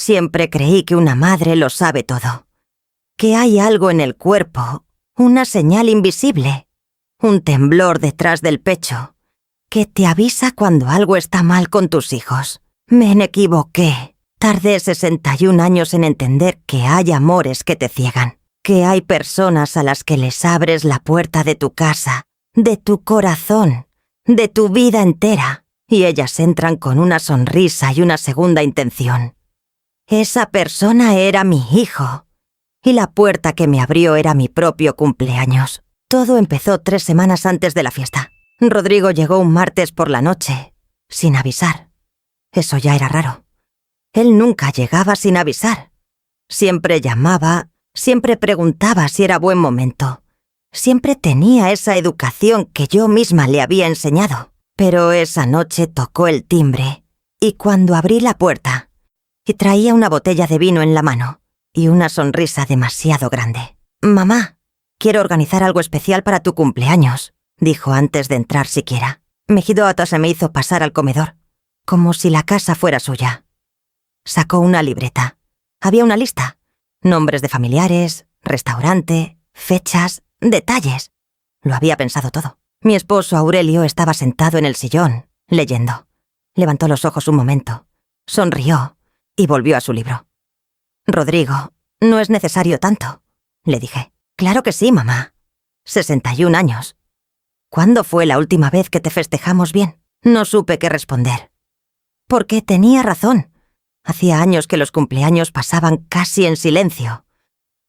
Siempre creí que una madre lo sabe todo. Que hay algo en el cuerpo, una señal invisible, un temblor detrás del pecho, que te avisa cuando algo está mal con tus hijos. Me equivoqué. Tardé 61 años en entender que hay amores que te ciegan, que hay personas a las que les abres la puerta de tu casa, de tu corazón, de tu vida entera, y ellas entran con una sonrisa y una segunda intención. Esa persona era mi hijo, y la puerta que me abrió era mi propio cumpleaños. Todo empezó 3 semanas antes de la fiesta. Rodrigo llegó un martes por la noche, sin avisar. Eso ya era raro. Él nunca llegaba sin avisar. Siempre llamaba, siempre preguntaba si era buen momento. Siempre tenía esa educación que yo misma le había enseñado. Pero esa noche tocó el timbre, y cuando abrí la puerta, y traía una botella de vino en la mano, y una sonrisa demasiado grande. «Mamá, quiero organizar algo especial para tu cumpleaños», dijo antes de entrar siquiera. Mejidota se me hizo pasar al comedor, como si la casa fuera suya. Sacó una libreta. Había una lista. Nombres de familiares, restaurante, fechas, detalles. Lo había pensado todo. Mi esposo Aurelio estaba sentado en el sillón, leyendo. Levantó los ojos un momento, sonrió y volvió a su libro. «Rodrigo, no es necesario tanto», le dije. «Claro que sí, mamá. 61 años. ¿Cuándo fue la última vez que te festejamos bien?» No supe qué responder. Porque tenía razón. Hacía años que los cumpleaños pasaban casi en silencio.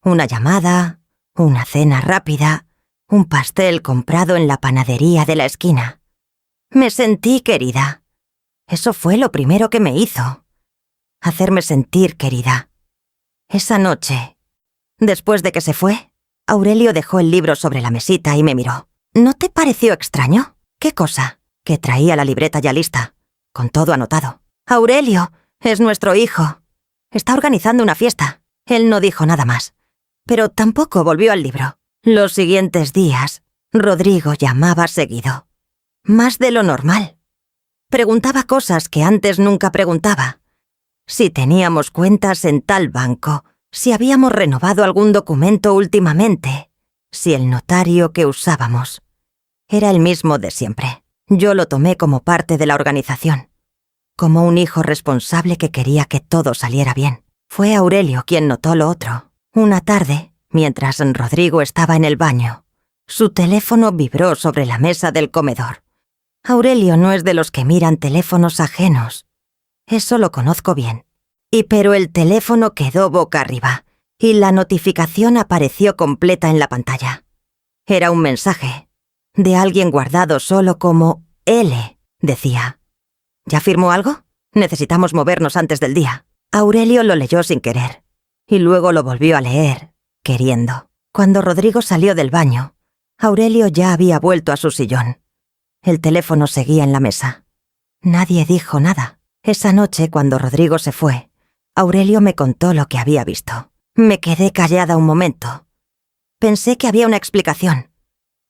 Una llamada, una cena rápida, un pastel comprado en la panadería de la esquina. Me sentí querida. Eso fue lo primero que me hizo. Hacerme sentir querida. Esa noche, después de que se fue, Aurelio dejó el libro sobre la mesita y me miró. ¿No te pareció extraño? ¿Qué cosa? Que traía la libreta ya lista, con todo anotado. «Aurelio, es nuestro hijo. Está organizando una fiesta». Él no dijo nada más, pero tampoco volvió al libro. Los siguientes días, Rodrigo llamaba seguido. Más de lo normal. Preguntaba cosas que antes nunca preguntaba. Si teníamos cuentas en tal banco, si habíamos renovado algún documento últimamente, si el notario que usábamos. Era el mismo de siempre. Yo lo tomé como parte de la organización, como un hijo responsable que quería que todo saliera bien. Fue Aurelio quien notó lo otro. Una tarde, mientras Rodrigo estaba en el baño, su teléfono vibró sobre la mesa del comedor. Aurelio no es de los que miran teléfonos ajenos. Eso lo conozco bien. Pero el teléfono quedó boca arriba, y la notificación apareció completa en la pantalla. Era un mensaje, de alguien guardado solo como L, decía. ¿Ya firmó algo? Necesitamos movernos antes del día. Aurelio lo leyó sin querer, y luego lo volvió a leer, queriendo. Cuando Rodrigo salió del baño, Aurelio ya había vuelto a su sillón. El teléfono seguía en la mesa. Nadie dijo nada. Esa noche, cuando Rodrigo se fue, Aurelio me contó lo que había visto. Me quedé callada un momento. Pensé que había una explicación.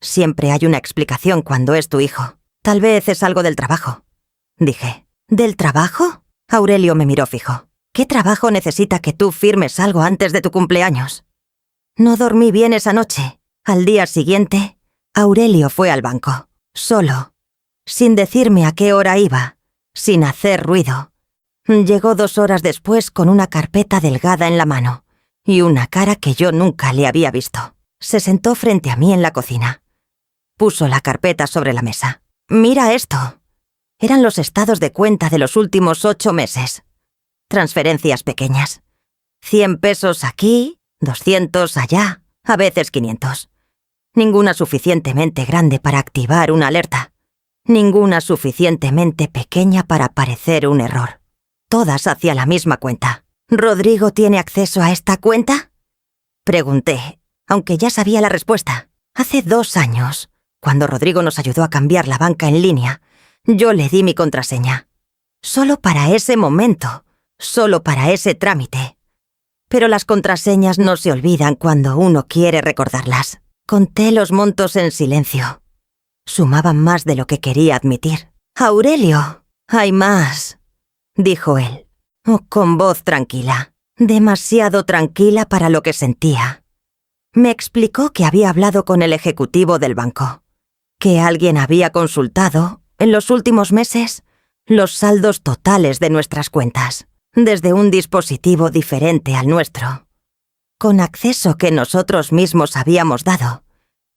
Siempre hay una explicación cuando es tu hijo. Tal vez es algo del trabajo, dije. ¿Del trabajo? Aurelio me miró fijo. ¿Qué trabajo necesita que tú firmes algo antes de tu cumpleaños? No dormí bien esa noche. Al día siguiente, Aurelio fue al banco, solo, sin decirme a qué hora iba, sin hacer ruido. Llegó 2 horas después con una carpeta delgada en la mano y una cara que yo nunca le había visto. Se sentó frente a mí en la cocina. Puso la carpeta sobre la mesa. «Mira esto». Eran los estados de cuenta de los últimos 8 meses. Transferencias pequeñas. 100 pesos aquí, 200 allá, a veces 500. Ninguna suficientemente grande para activar una alerta. Ninguna suficientemente pequeña para parecer un error. Todas hacia la misma cuenta. ¿Rodrigo tiene acceso a esta cuenta? Pregunté, aunque ya sabía la respuesta. Hace 2 años, cuando Rodrigo nos ayudó a cambiar la banca en línea, yo le di mi contraseña. Solo para ese momento, solo para ese trámite. Pero las contraseñas no se olvidan cuando uno quiere recordarlas. Conté los montos en silencio. Sumaban más de lo que quería admitir. «Aurelio, hay más», dijo él. con voz tranquila, demasiado tranquila para lo que sentía. Me explicó que había hablado con el ejecutivo del banco, que alguien había consultado, en los últimos meses, los saldos totales de nuestras cuentas, desde un dispositivo diferente al nuestro, con acceso que nosotros mismos habíamos dado,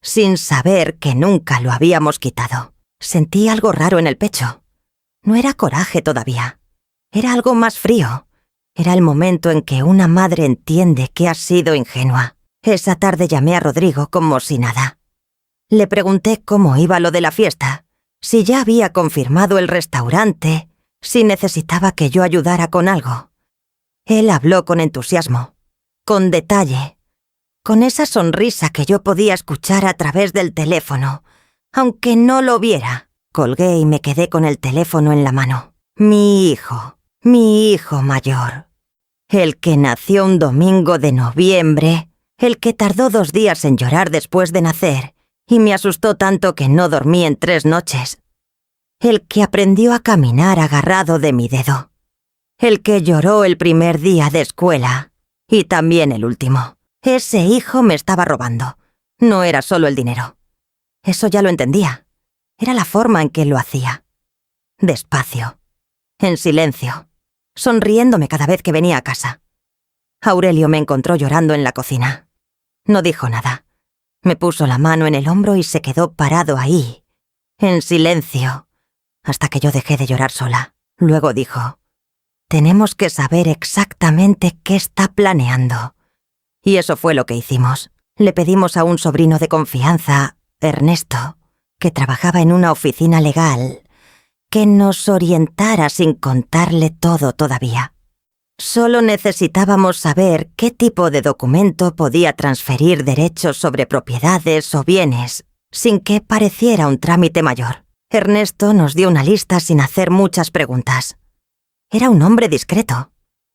sin saber que nunca lo habíamos quitado. Sentí algo raro en el pecho. No era coraje todavía. Era algo más frío. Era el momento en que una madre entiende que ha sido ingenua. Esa tarde llamé a Rodrigo como si nada. Le pregunté cómo iba lo de la fiesta, si ya había confirmado el restaurante, si necesitaba que yo ayudara con algo. Él habló con entusiasmo, con detalle, con esa sonrisa que yo podía escuchar a través del teléfono, aunque no lo viera. Colgué y me quedé con el teléfono en la mano. Mi hijo mayor. El que nació un domingo de noviembre, el que tardó 2 días en llorar después de nacer y me asustó tanto que no dormí en 3 noches. El que aprendió a caminar agarrado de mi dedo. El que lloró el primer día de escuela y también el último. Ese hijo me estaba robando. No era solo el dinero. Eso ya lo entendía. Era la forma en que lo hacía. Despacio, en silencio, sonriéndome cada vez que venía a casa. Aurelio me encontró llorando en la cocina. No dijo nada. Me puso la mano en el hombro y se quedó parado ahí, en silencio, hasta que yo dejé de llorar sola. Luego dijo: «Tenemos que saber exactamente qué está planeando». Y eso fue lo que hicimos. Le pedimos a un sobrino de confianza, Ernesto, que trabajaba en una oficina legal, que nos orientara sin contarle todo todavía. Solo necesitábamos saber qué tipo de documento podía transferir derechos sobre propiedades o bienes, sin que pareciera un trámite mayor. Ernesto nos dio una lista sin hacer muchas preguntas. Era un hombre discreto.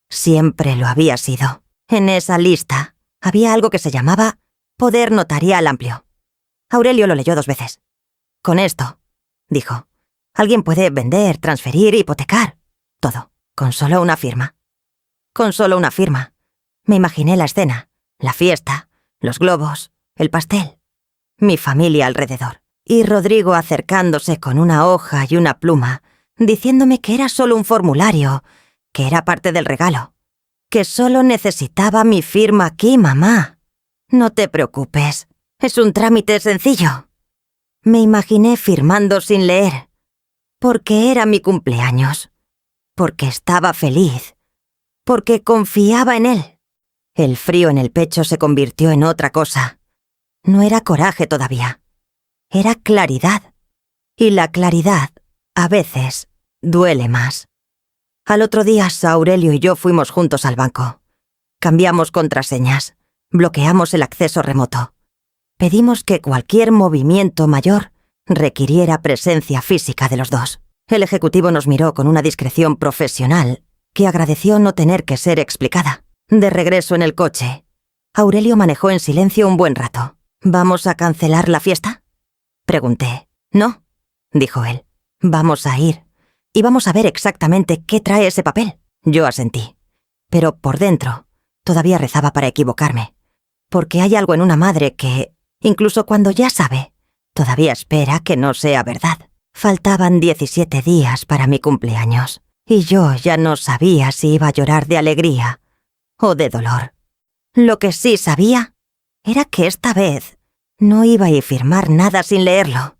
Siempre lo había sido. En esa lista había algo que se llamaba poder notarial amplio. Aurelio lo leyó 2 veces. «Con esto», dijo, «alguien puede vender, transferir, hipotecar. Todo, con solo una firma». Con solo una firma. Me imaginé la escena, la fiesta, los globos, el pastel, mi familia alrededor, y Rodrigo acercándose con una hoja y una pluma, diciéndome que era solo un formulario, que era parte del regalo, que solo necesitaba mi firma aquí, mamá. «No te preocupes, es un trámite sencillo». Me imaginé firmando sin leer, porque era mi cumpleaños, porque estaba feliz, porque confiaba en él. El frío en el pecho se convirtió en otra cosa. No era coraje todavía. Era claridad. Y la claridad, a veces, duele más. Al otro día, Aurelio y yo fuimos juntos al banco. Cambiamos contraseñas. Bloqueamos el acceso remoto. Pedimos que cualquier movimiento mayor requiriera presencia física de los dos. El ejecutivo nos miró con una discreción profesional que agradeció no tener que ser explicada. De regreso en el coche, Aurelio manejó en silencio un buen rato. «¿Vamos a cancelar la fiesta?», pregunté. «No», dijo él. «Vamos a ir y vamos a ver exactamente qué trae ese papel». Yo asentí, pero por dentro todavía rezaba para equivocarme, porque hay algo en una madre que, incluso cuando ya sabe, todavía espera que no sea verdad. Faltaban 17 días para mi cumpleaños. Y yo ya no sabía si iba a llorar de alegría o de dolor. Lo que sí sabía era que esta vez no iba a firmar nada sin leerlo.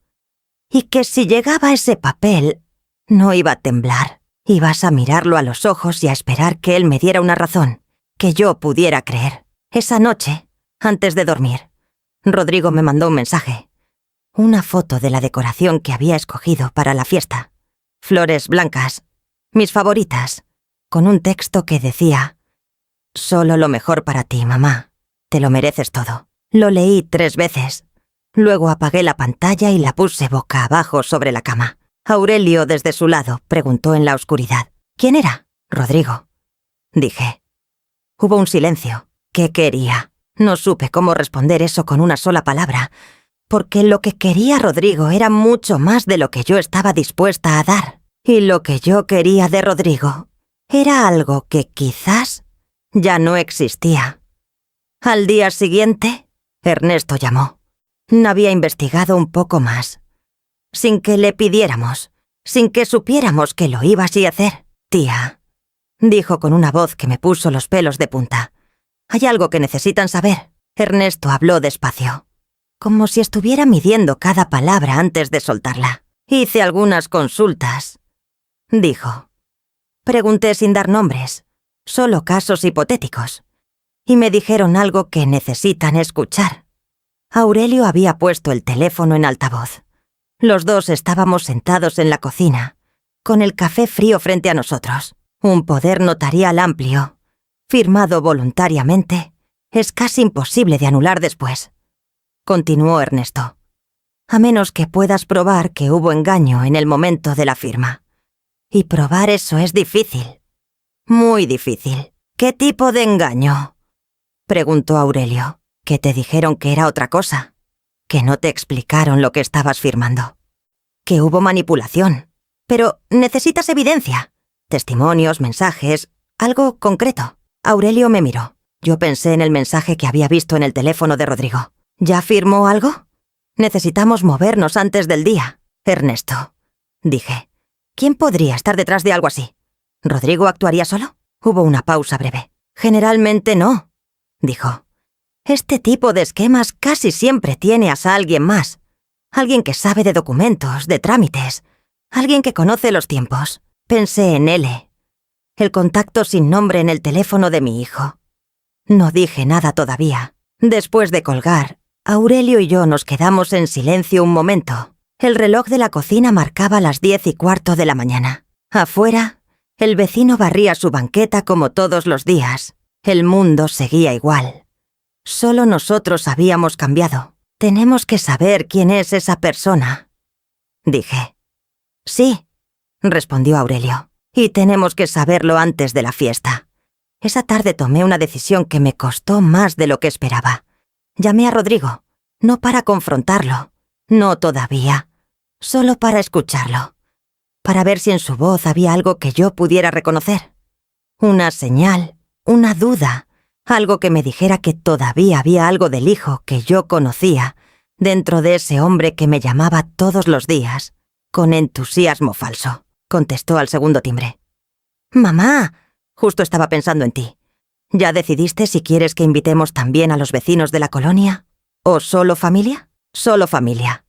Y que si llegaba ese papel, no iba a temblar. Ibas a mirarlo a los ojos y a esperar que él me diera una razón, que yo pudiera creer. Esa noche, antes de dormir, Rodrigo me mandó un mensaje. Una foto de la decoración que había escogido para la fiesta. Flores blancas, mis favoritas, con un texto que decía: «Solo lo mejor para ti, mamá. Te lo mereces todo». Lo leí 3 veces. Luego apagué la pantalla y la puse boca abajo sobre la cama. Aurelio, desde su lado, preguntó en la oscuridad: «¿Quién era?». «Rodrigo», dije. Hubo un silencio. ¿Qué quería? No supe cómo responder eso con una sola palabra, porque lo que quería Rodrigo era mucho más de lo que yo estaba dispuesta a dar. Y lo que yo quería de Rodrigo Era algo que quizás ya no existía. Al día siguiente, Ernesto llamó. Había investigado un poco más. Sin que le pidiéramos, sin que supiéramos que lo ibas a hacer. Tía, dijo con una voz que me puso los pelos de punta. Hay algo que necesitan saber. Ernesto habló despacio, como si estuviera midiendo cada palabra antes de soltarla. Hice algunas consultas, dijo. Pregunté sin dar nombres, solo casos hipotéticos, y me dijeron algo que necesitan escuchar. Aurelio había puesto el teléfono en altavoz. Los dos estábamos sentados en la cocina, con el café frío frente a nosotros. Un poder notarial amplio, firmado voluntariamente, es casi imposible de anular después. Continuó Ernesto. A menos que puedas probar que hubo engaño en el momento de la firma. Y probar eso es difícil. Muy difícil. ¿Qué tipo de engaño?, preguntó Aurelio. ¿Que te dijeron que era otra cosa? ¿Que no te explicaron lo que estabas firmando? Que hubo manipulación. Pero necesitas evidencia. Testimonios, mensajes, algo concreto. Aurelio me miró. Yo pensé en el mensaje que había visto en el teléfono de Rodrigo. ¿Ya firmó algo? Necesitamos movernos antes del día. Ernesto, dije. ¿Quién podría estar detrás de algo así? ¿Rodrigo actuaría solo? Hubo una pausa breve. Generalmente no, dijo. Este tipo de esquemas casi siempre tiene a alguien más. Alguien que sabe de documentos, de trámites. Alguien que conoce los tiempos. Pensé en L. El contacto sin nombre en el teléfono de mi hijo. No dije nada todavía. Después de colgar, Aurelio y yo nos quedamos en silencio un momento. El reloj de la cocina marcaba las 10:15 de la mañana. Afuera, el vecino barría su banqueta como todos los días. El mundo seguía igual. Solo nosotros habíamos cambiado. Tenemos que saber quién es esa persona, dije. Sí, respondió Aurelio. Y tenemos que saberlo antes de la fiesta. Esa tarde tomé una decisión que me costó más de lo que esperaba. Llamé a Rodrigo, no para confrontarlo, no todavía, solo para escucharlo, para ver si en su voz había algo que yo pudiera reconocer. Una señal, una duda, algo que me dijera que todavía había algo del hijo que yo conocía dentro de ese hombre que me llamaba todos los días, con entusiasmo falso. Contestó al segundo timbre. «Mamá, justo estaba pensando en ti. ¿Ya decidiste si quieres que invitemos también a los vecinos de la colonia? ¿O solo familia?» «Solo familia»,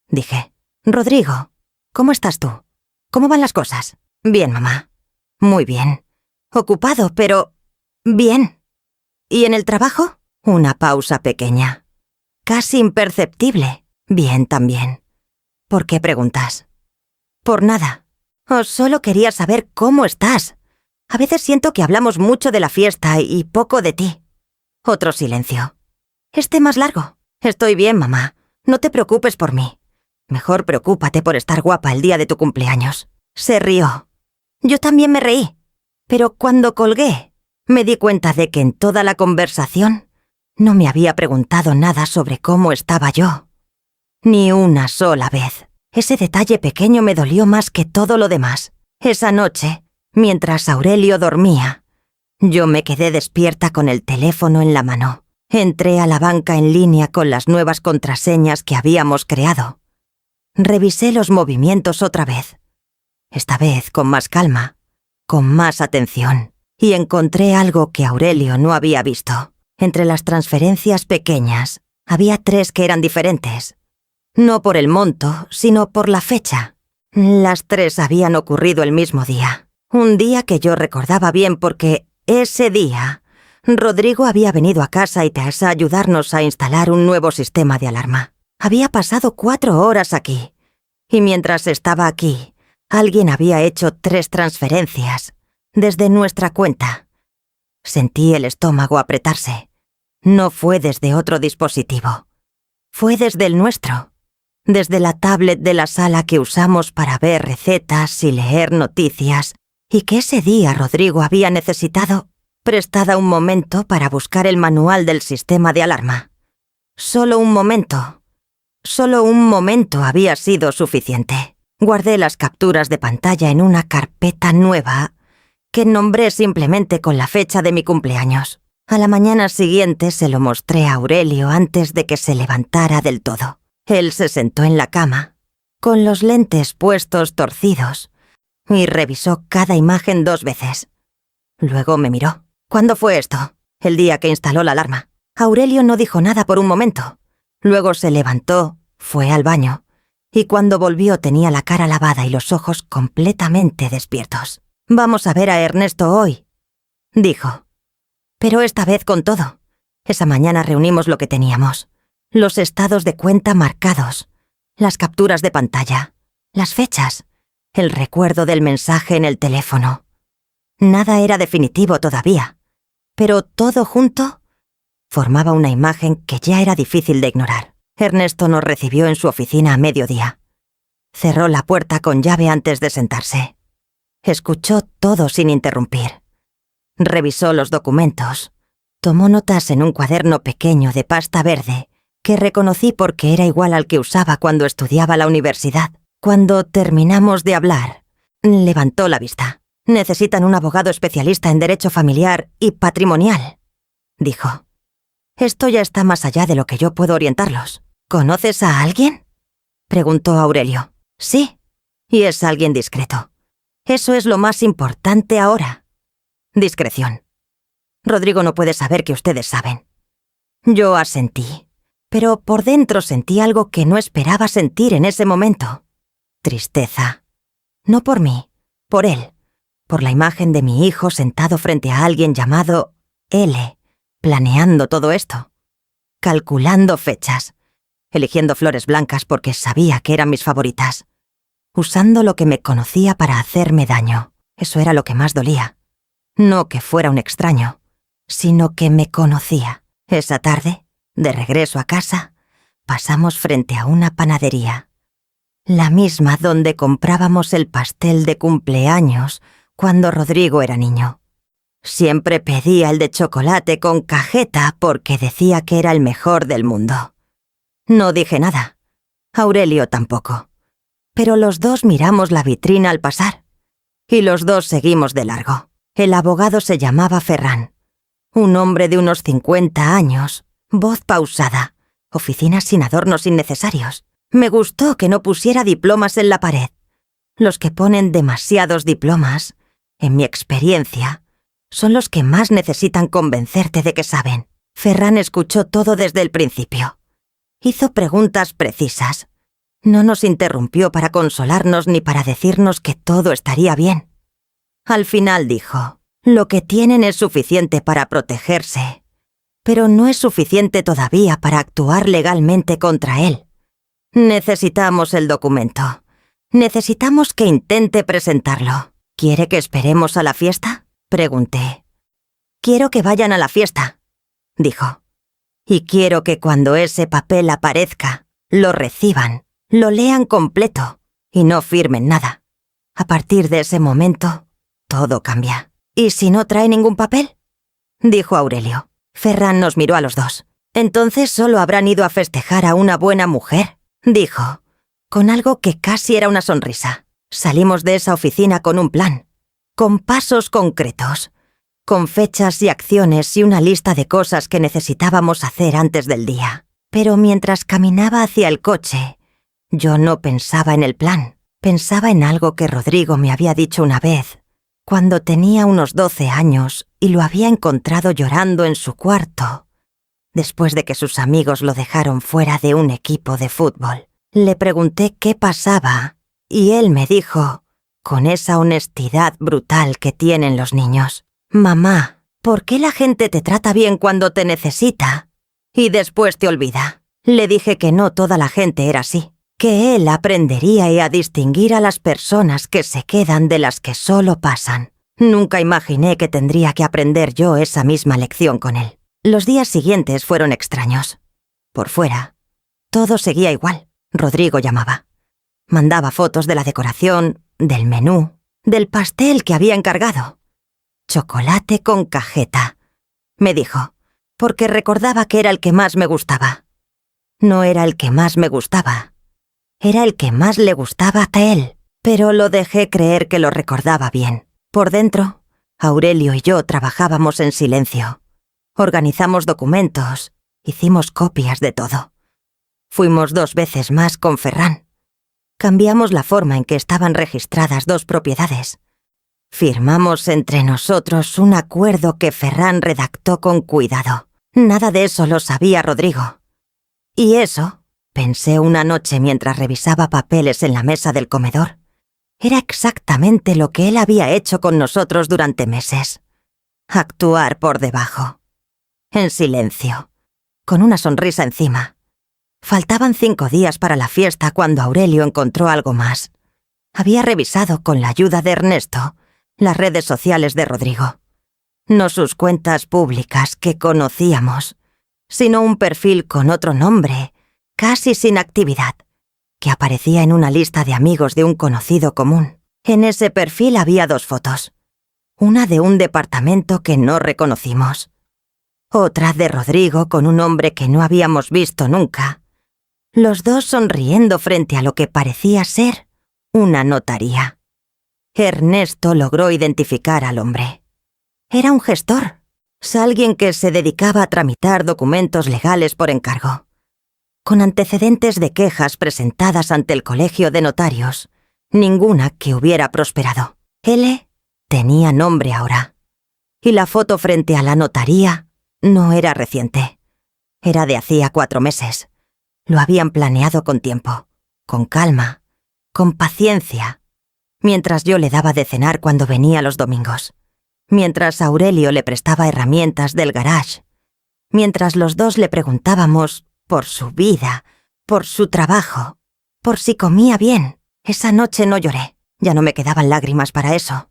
dije. «Rodrigo, ¿cómo estás tú? ¿Cómo van las cosas?» «Bien, mamá. Muy bien. Ocupado, pero... bien. ¿Y en el trabajo?» Una pausa pequeña. Casi imperceptible. «Bien también». «¿Por qué preguntas?» «Por nada. Solo quería saber cómo estás. A veces siento que hablamos mucho de la fiesta y poco de ti». Otro silencio. «Este más largo». «Estoy bien, mamá. No te preocupes por mí. Mejor preocúpate por estar guapa el día de tu cumpleaños». Se rió. Yo también me reí. Pero cuando colgué, me di cuenta de que en toda la conversación no me había preguntado nada sobre cómo estaba yo. Ni una sola vez. Ese detalle pequeño me dolió más que todo lo demás. Esa noche, mientras Aurelio dormía, yo me quedé despierta con el teléfono en la mano. Entré a la banca en línea con las nuevas contraseñas que habíamos creado. Revisé los movimientos otra vez. Esta vez con más calma, con más atención, y encontré algo que Aurelio no había visto. Entre las transferencias pequeñas, había 3 que eran diferentes. No por el monto, sino por la fecha. Las 3 habían ocurrido el mismo día. Un día que yo recordaba bien porque ese día Rodrigo había venido a casa y a ayudarnos a instalar un nuevo sistema de alarma. Había pasado 4 horas aquí, y mientras estaba aquí, alguien había hecho 3 transferencias desde nuestra cuenta. Sentí el estómago apretarse. No fue desde otro dispositivo. Fue desde el nuestro. Desde la tablet de la sala que usamos para ver recetas y leer noticias, y que ese día Rodrigo había necesitado, prestada un momento para buscar el manual del sistema de alarma. Solo un momento había sido suficiente. Guardé las capturas de pantalla en una carpeta nueva que nombré simplemente con la fecha de mi cumpleaños. A la mañana siguiente se lo mostré a Aurelio antes de que se levantara del todo. Él se sentó en la cama, con los lentes puestos torcidos, y revisó cada imagen 2 veces. Luego me miró. ¿Cuándo fue esto? El día que instaló la alarma. Aurelio no dijo nada por un momento. Luego se levantó, fue al baño, y cuando volvió tenía la cara lavada y los ojos completamente despiertos. «Vamos a ver a Ernesto hoy», dijo. Pero esta vez con todo. Esa mañana reunimos lo que teníamos. Los estados de cuenta marcados, las capturas de pantalla, las fechas, el recuerdo del mensaje en el teléfono. Nada era definitivo todavía, pero todo junto formaba una imagen que ya era difícil de ignorar. Ernesto nos recibió en su oficina a mediodía. Cerró la puerta con llave antes de sentarse. Escuchó todo sin interrumpir. Revisó los documentos. Tomó notas en un cuaderno pequeño de pasta verde que reconocí porque era igual al que usaba cuando estudiaba la universidad. Cuando terminamos de hablar, levantó la vista. «Necesitan un abogado especialista en derecho familiar y patrimonial», dijo. «Esto ya está más allá de lo que yo puedo orientarlos». «¿Conoces a alguien?», preguntó Aurelio. «Sí, y es alguien discreto. Eso es lo más importante ahora. Discreción. Rodrigo no puede saber que ustedes saben». Yo asentí, pero por dentro sentí algo que no esperaba sentir en ese momento. Tristeza. No por mí, por él. Por la imagen de mi hijo sentado frente a alguien llamado L, planeando todo esto. Calculando fechas. Eligiendo flores blancas porque sabía que eran mis favoritas. Usando lo que me conocía para hacerme daño. Eso era lo que más dolía. No que fuera un extraño, sino que me conocía. Esa tarde, de regreso a casa, pasamos frente a una panadería. La misma donde comprábamos el pastel de cumpleaños cuando Rodrigo era niño. Siempre pedía el de chocolate con cajeta porque decía que era el mejor del mundo. No dije nada. Aurelio tampoco. Pero los dos miramos la vitrina al pasar. Y los dos seguimos de largo. El abogado se llamaba Ferran. Un hombre de unos 50 años, voz pausada, oficina sin adornos innecesarios. Me gustó que no pusiera diplomas en la pared. Los que ponen demasiados diplomas, en mi experiencia, son los que más necesitan convencerte de que saben. Ferran escuchó todo desde el principio. Hizo preguntas precisas. No nos interrumpió para consolarnos ni para decirnos que todo estaría bien. Al final dijo, lo que tienen es suficiente para protegerse, pero no es suficiente todavía para actuar legalmente contra él. Necesitamos el documento. Necesitamos que intente presentarlo. ¿Quiere que esperemos a la fiesta?, pregunté. «Quiero que vayan a la fiesta», dijo. «Y quiero que cuando ese papel aparezca, lo reciban, lo lean completo y no firmen nada. A partir de ese momento, todo cambia». «¿Y si no trae ningún papel?», dijo Aurelio. Ferran nos miró a los dos. «Entonces solo habrán ido a festejar a una buena mujer», dijo, con algo que casi era una sonrisa. Salimos de esa oficina con un plan, con pasos concretos, con fechas y acciones y una lista de cosas que necesitábamos hacer antes del día. Pero mientras caminaba hacia el coche, yo no pensaba en el plan. Pensaba en algo que Rodrigo me había dicho una vez, cuando tenía unos 12 años y lo había encontrado llorando en su cuarto, después de que sus amigos lo dejaron fuera de un equipo de fútbol. Le pregunté qué pasaba y él me dijo, con esa honestidad brutal que tienen los niños: «Mamá, ¿por qué la gente te trata bien cuando te necesita y después te olvida?» Le dije que no toda la gente era así, que él aprendería a distinguir a las personas que se quedan de las que solo pasan. Nunca imaginé que tendría que aprender yo esa misma lección con él. Los días siguientes fueron extraños. Por fuera, todo seguía igual. Rodrigo llamaba. Mandaba fotos de la decoración, del menú, del pastel que había encargado. «Chocolate con cajeta», me dijo, porque recordaba que era el que más me gustaba. No era el que más me gustaba. Era el que más le gustaba a él, pero lo dejé creer que lo recordaba bien. Por dentro, Aurelio y yo trabajábamos en silencio. Organizamos documentos, hicimos copias de todo. Fuimos 2 veces más con Ferran. Cambiamos la forma en que estaban registradas 2 propiedades. Firmamos entre nosotros un acuerdo que Ferran redactó con cuidado. Nada de eso lo sabía Rodrigo. Y eso, pensé una noche mientras revisaba papeles en la mesa del comedor, era exactamente lo que él había hecho con nosotros durante meses. Actuar por debajo. En silencio, con una sonrisa encima. Faltaban 5 días para la fiesta cuando Aurelio encontró algo más. Había revisado con la ayuda de Ernesto las redes sociales de Rodrigo. No sus cuentas públicas que conocíamos, sino un perfil con otro nombre, casi sin actividad, que aparecía en una lista de amigos de un conocido común. En ese perfil había 2 fotos. Una de un departamento que no reconocimos. Otra de Rodrigo con un hombre que no habíamos visto nunca. Los 2 sonriendo frente a lo que parecía ser una notaría. Ernesto logró identificar al hombre. Era un gestor, alguien que se dedicaba a tramitar documentos legales por encargo, con antecedentes de quejas presentadas ante el colegio de notarios, ninguna que hubiera prosperado. Él tenía nombre ahora. Y la foto frente a la notaría no era reciente. Era de hacía 4 meses. Lo habían planeado con tiempo, con calma, con paciencia, mientras yo le daba de cenar cuando venía los domingos, mientras Aurelio le prestaba herramientas del garage, mientras los 2 le preguntábamos por su vida, por su trabajo, por si comía bien. Esa noche no lloré, ya no me quedaban lágrimas para eso.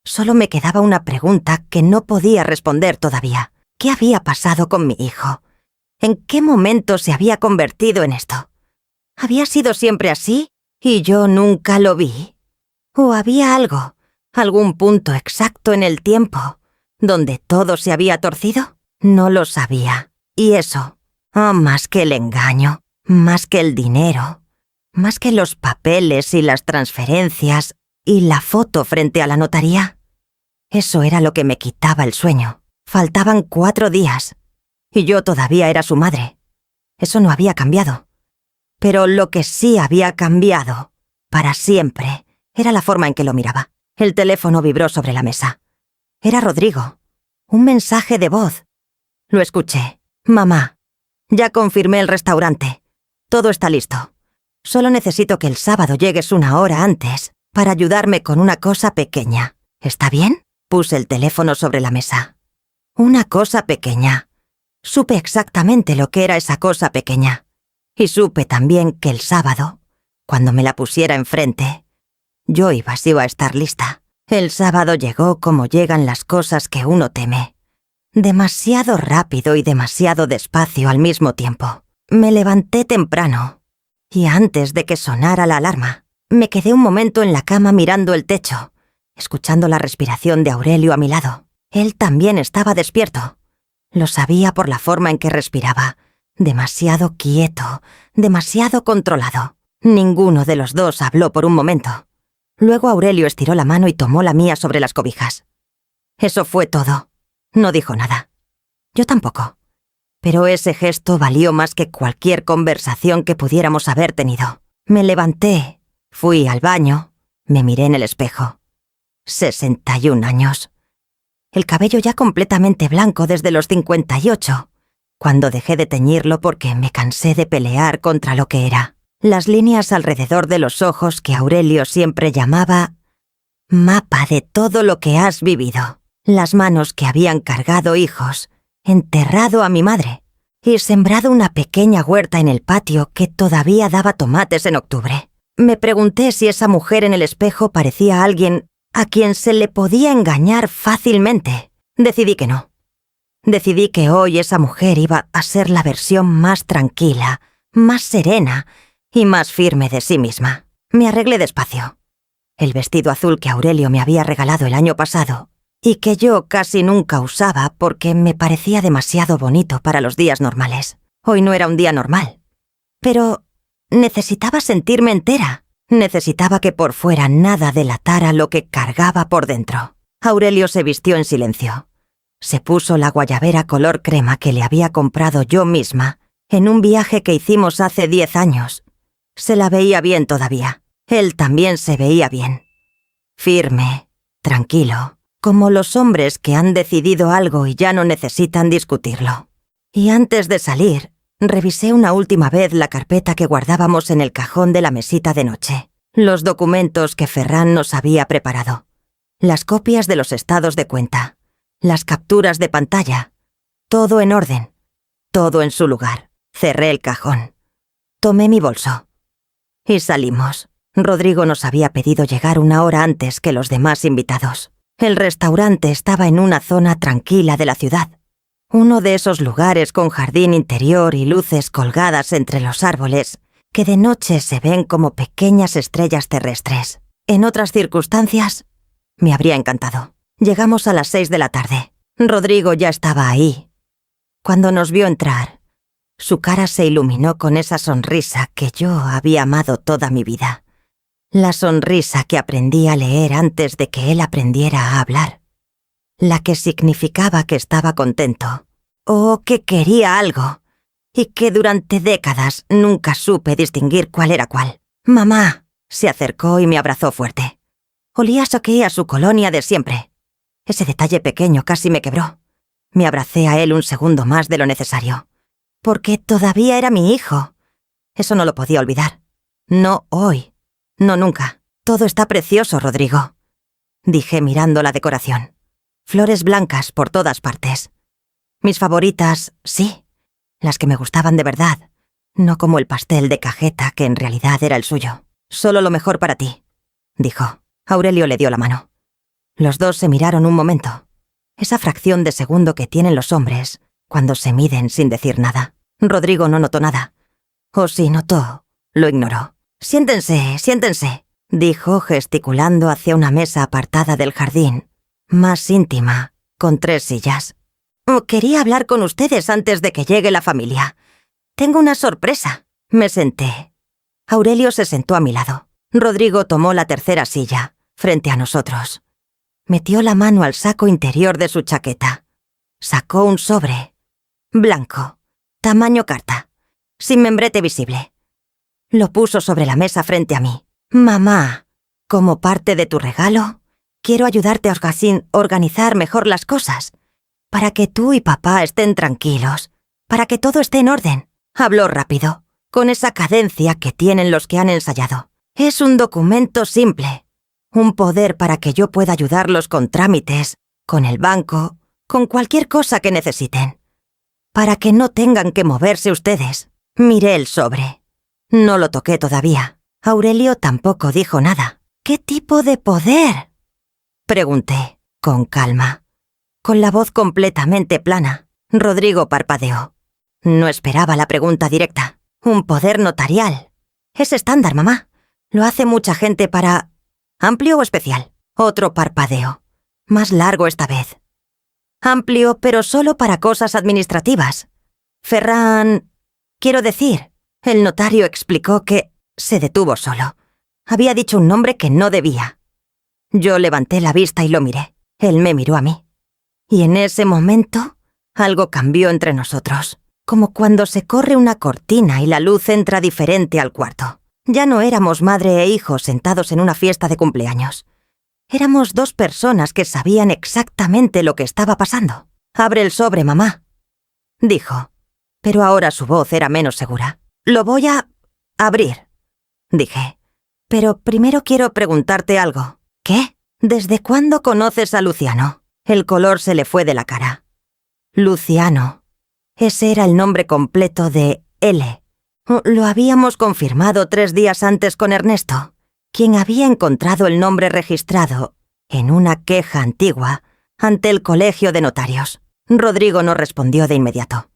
Solo me quedaba una pregunta que no podía responder todavía. ¿Qué había pasado con mi hijo? ¿En qué momento se había convertido en esto? ¿Había sido siempre así y yo nunca lo vi? ¿O había algo, algún punto exacto en el tiempo, donde todo se había torcido? No lo sabía. Y eso, más que el engaño, más que el dinero, más que los papeles y las transferencias y la foto frente a la notaría, eso era lo que me quitaba el sueño. Faltaban 4 días. Y yo todavía era su madre. Eso no había cambiado. Pero lo que sí había cambiado, para siempre, era la forma en que lo miraba. El teléfono vibró sobre la mesa. Era Rodrigo. Un mensaje de voz. Lo escuché. Mamá, ya confirmé el restaurante. Todo está listo. Solo necesito que el sábado llegues 1 hora antes para ayudarme con una cosa pequeña. ¿Está bien? Puse el teléfono sobre la mesa. Una cosa pequeña. Supe exactamente lo que era esa cosa pequeña. Y supe también que el sábado, cuando me la pusiera enfrente, yo iba a estar lista. El sábado llegó como llegan las cosas que uno teme. Demasiado rápido y demasiado despacio al mismo tiempo. Me levanté temprano, y antes de que sonara la alarma, me quedé un momento en la cama mirando el techo, escuchando la respiración de Aurelio a mi lado. Él también estaba despierto. Lo sabía por la forma en que respiraba. Demasiado quieto, demasiado controlado. Ninguno de los 2 habló por un momento. Luego Aurelio estiró la mano y tomó la mía sobre las cobijas. Eso fue todo. No dijo nada. Yo tampoco. Pero ese gesto valió más que cualquier conversación que pudiéramos haber tenido. Me levanté, fui al baño, me miré en el espejo. 61 años. El cabello ya completamente blanco desde los 58, cuando dejé de teñirlo porque me cansé de pelear contra lo que era. Las líneas alrededor de los ojos que Aurelio siempre llamaba mapa de todo lo que has vivido. Las manos que habían cargado hijos, enterrado a mi madre y sembrado una pequeña huerta en el patio que todavía daba tomates en octubre. Me pregunté si esa mujer en el espejo parecía a alguien a quien se le podía engañar fácilmente. Decidí que no. Decidí que hoy esa mujer iba a ser la versión más tranquila, más serena y más firme de sí misma. Me arreglé despacio. El vestido azul que Aurelio me había regalado el año pasado y que yo casi nunca usaba porque me parecía demasiado bonito para los días normales. Hoy no era un día normal. Pero necesitaba sentirme entera. Necesitaba que por fuera nada delatara lo que cargaba por dentro. Aurelio se vistió en silencio. Se puso la guayabera color crema que le había comprado yo misma en un viaje que hicimos hace 10 años. Se la veía bien todavía. Él también se veía bien. Firme, tranquilo, como los hombres que han decidido algo y ya no necesitan discutirlo. Y antes de salir, revisé una última vez la carpeta que guardábamos en el cajón de la mesita de noche. Los documentos que Ferran nos había preparado. Las copias de los estados de cuenta. Las capturas de pantalla. Todo en orden. Todo en su lugar. Cerré el cajón. Tomé mi bolso. Y salimos. Rodrigo nos había pedido llegar 1 hora antes que los demás invitados. El restaurante estaba en una zona tranquila de la ciudad. Uno de esos lugares con jardín interior y luces colgadas entre los árboles que de noche se ven como pequeñas estrellas terrestres. En otras circunstancias, me habría encantado. Llegamos a las 6 de la tarde. Rodrigo ya estaba ahí. Cuando nos vio entrar, su cara se iluminó con esa sonrisa que yo había amado toda mi vida. La sonrisa que aprendí a leer antes de que él aprendiera a hablar. La que significaba que estaba contento, o que quería algo, y que durante décadas nunca supe distinguir cuál era cuál. «Mamá», se acercó y me abrazó fuerte. Olía a su colonia de siempre. Ese detalle pequeño casi me quebró. Me abracé a él un segundo más de lo necesario. Porque todavía era mi hijo. Eso no lo podía olvidar. No hoy. No nunca. Todo está precioso, Rodrigo. Dije mirando la decoración. Flores blancas por todas partes. Mis favoritas, sí. Las que me gustaban de verdad. No como el pastel de cajeta que en realidad era el suyo. Solo lo mejor para ti, dijo. Aurelio le dio la mano. Los dos se miraron un momento. Esa fracción de segundo que tienen los hombres cuando se miden sin decir nada. Rodrigo no notó nada. O si notó, lo ignoró. «Siéntense, siéntense», dijo gesticulando hacia una mesa apartada del jardín, más íntima, con 3 sillas. «Quería hablar con ustedes antes de que llegue la familia. Tengo una sorpresa». Me senté. Aurelio se sentó a mi lado. Rodrigo tomó la tercera silla, frente a nosotros. Metió la mano al saco interior de su chaqueta. Sacó un sobre. Blanco. Tamaño carta. Sin membrete visible. Lo puso sobre la mesa frente a mí. «Mamá, como parte de tu regalo, quiero ayudarte a organizar mejor las cosas, para que tú y papá estén tranquilos, para que todo esté en orden». Habló rápido, con esa cadencia que tienen los que han ensayado. «Es un documento simple, un poder para que yo pueda ayudarlos con trámites, con el banco, con cualquier cosa que necesiten, para que no tengan que moverse ustedes». Miré el sobre. No lo toqué todavía. Aurelio tampoco dijo nada. «¿Qué tipo de poder?», pregunté, con calma, con la voz completamente plana. Rodrigo parpadeó. No esperaba la pregunta directa. «Un poder notarial. Es estándar, mamá. Lo hace mucha gente para... ¿Amplio o especial?». Otro parpadeo. Más largo esta vez. «Amplio, pero solo para cosas administrativas. Ferran... Quiero decir...». El notario explicó que... Se detuvo solo. Había dicho un nombre que no debía. Yo levanté la vista y lo miré. Él me miró a mí. Y en ese momento, algo cambió entre nosotros. Como cuando se corre una cortina y la luz entra diferente al cuarto. Ya no éramos madre e hijo sentados en una fiesta de cumpleaños. Éramos 2 personas que sabían exactamente lo que estaba pasando. «Abre el sobre, mamá», dijo. Pero ahora su voz era menos segura. «Lo voy a... abrir», dije. «Pero primero quiero preguntarte algo». «¿Qué? ¿Desde cuándo conoces a Luciano?». El color se le fue de la cara. Luciano. Ese era el nombre completo de L. Lo habíamos confirmado 3 días antes con Ernesto, quien había encontrado el nombre registrado en una queja antigua ante el colegio de notarios. Rodrigo no respondió de inmediato.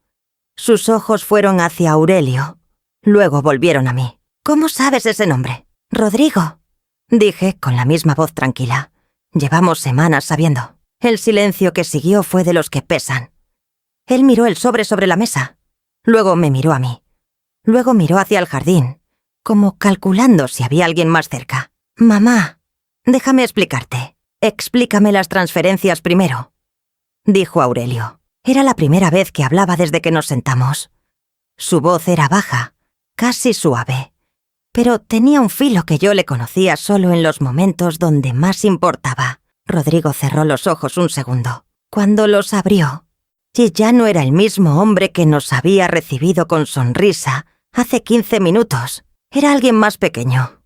Sus ojos fueron hacia Aurelio. Luego volvieron a mí. «¿Cómo sabes ese nombre?». «Rodrigo», dije con la misma voz tranquila. Llevamos semanas sabiendo. El silencio que siguió fue de los que pesan. Él miró el sobre la mesa. Luego me miró a mí. Luego miró hacia el jardín, como calculando si había alguien más cerca. «Mamá, déjame explicarte. Explícame las transferencias primero, dijo Aurelio. Era la primera vez que hablaba desde que nos sentamos. Su voz era baja, casi suave, pero tenía un filo que yo le conocía solo en los momentos donde más importaba. Rodrigo cerró los ojos un segundo. Cuando los abrió, y ya no era el mismo hombre que nos había recibido con sonrisa hace 15 minutos. Era alguien más pequeño.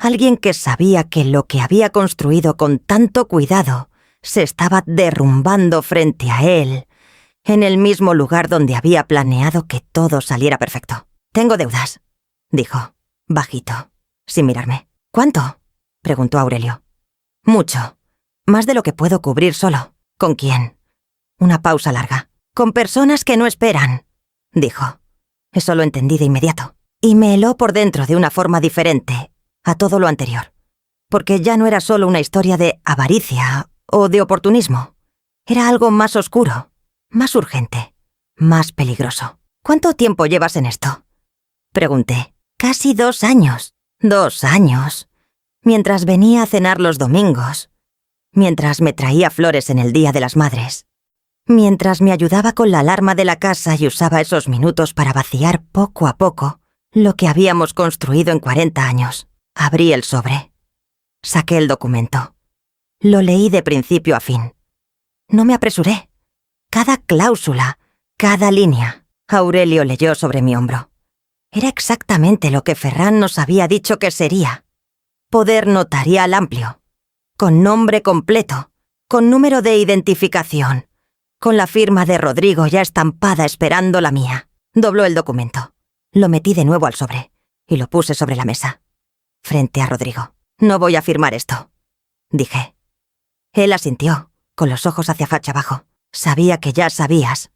Alguien que sabía que lo que había construido con tanto cuidado se estaba derrumbando frente a él, en el mismo lugar donde había planeado que todo saliera perfecto. «Tengo deudas», dijo, bajito, sin mirarme. «¿Cuánto?», preguntó Aurelio. «Mucho. Más de lo que puedo cubrir solo». «¿Con quién?». Una pausa larga. «Con personas que no esperan», dijo. Eso lo entendí de inmediato. Y me heló por dentro de una forma diferente a todo lo anterior. Porque ya no era solo una historia de avaricia o de oportunismo. Era algo más oscuro, más urgente, más peligroso. «¿Cuánto tiempo llevas en esto?», pregunté. «Casi 2 años». 2 años. Mientras venía a cenar los domingos. Mientras me traía flores en el Día de las Madres. Mientras me ayudaba con la alarma de la casa y usaba esos minutos para vaciar poco a poco lo que habíamos construido en 40 años. Abrí el sobre. Saqué el documento. Lo leí de principio a fin. No me apresuré. Cada cláusula, cada línea. Aurelio leyó sobre mi hombro. Era exactamente lo que Ferran nos había dicho que sería. Poder notarial amplio. Con nombre completo. Con número de identificación. Con la firma de Rodrigo ya estampada esperando la mía. Dobló el documento. Lo metí de nuevo al sobre y lo puse sobre la mesa, frente a Rodrigo. «No voy a firmar esto», dije. Él asintió, con los ojos hacia facha abajo. «Sabía que ya sabías»,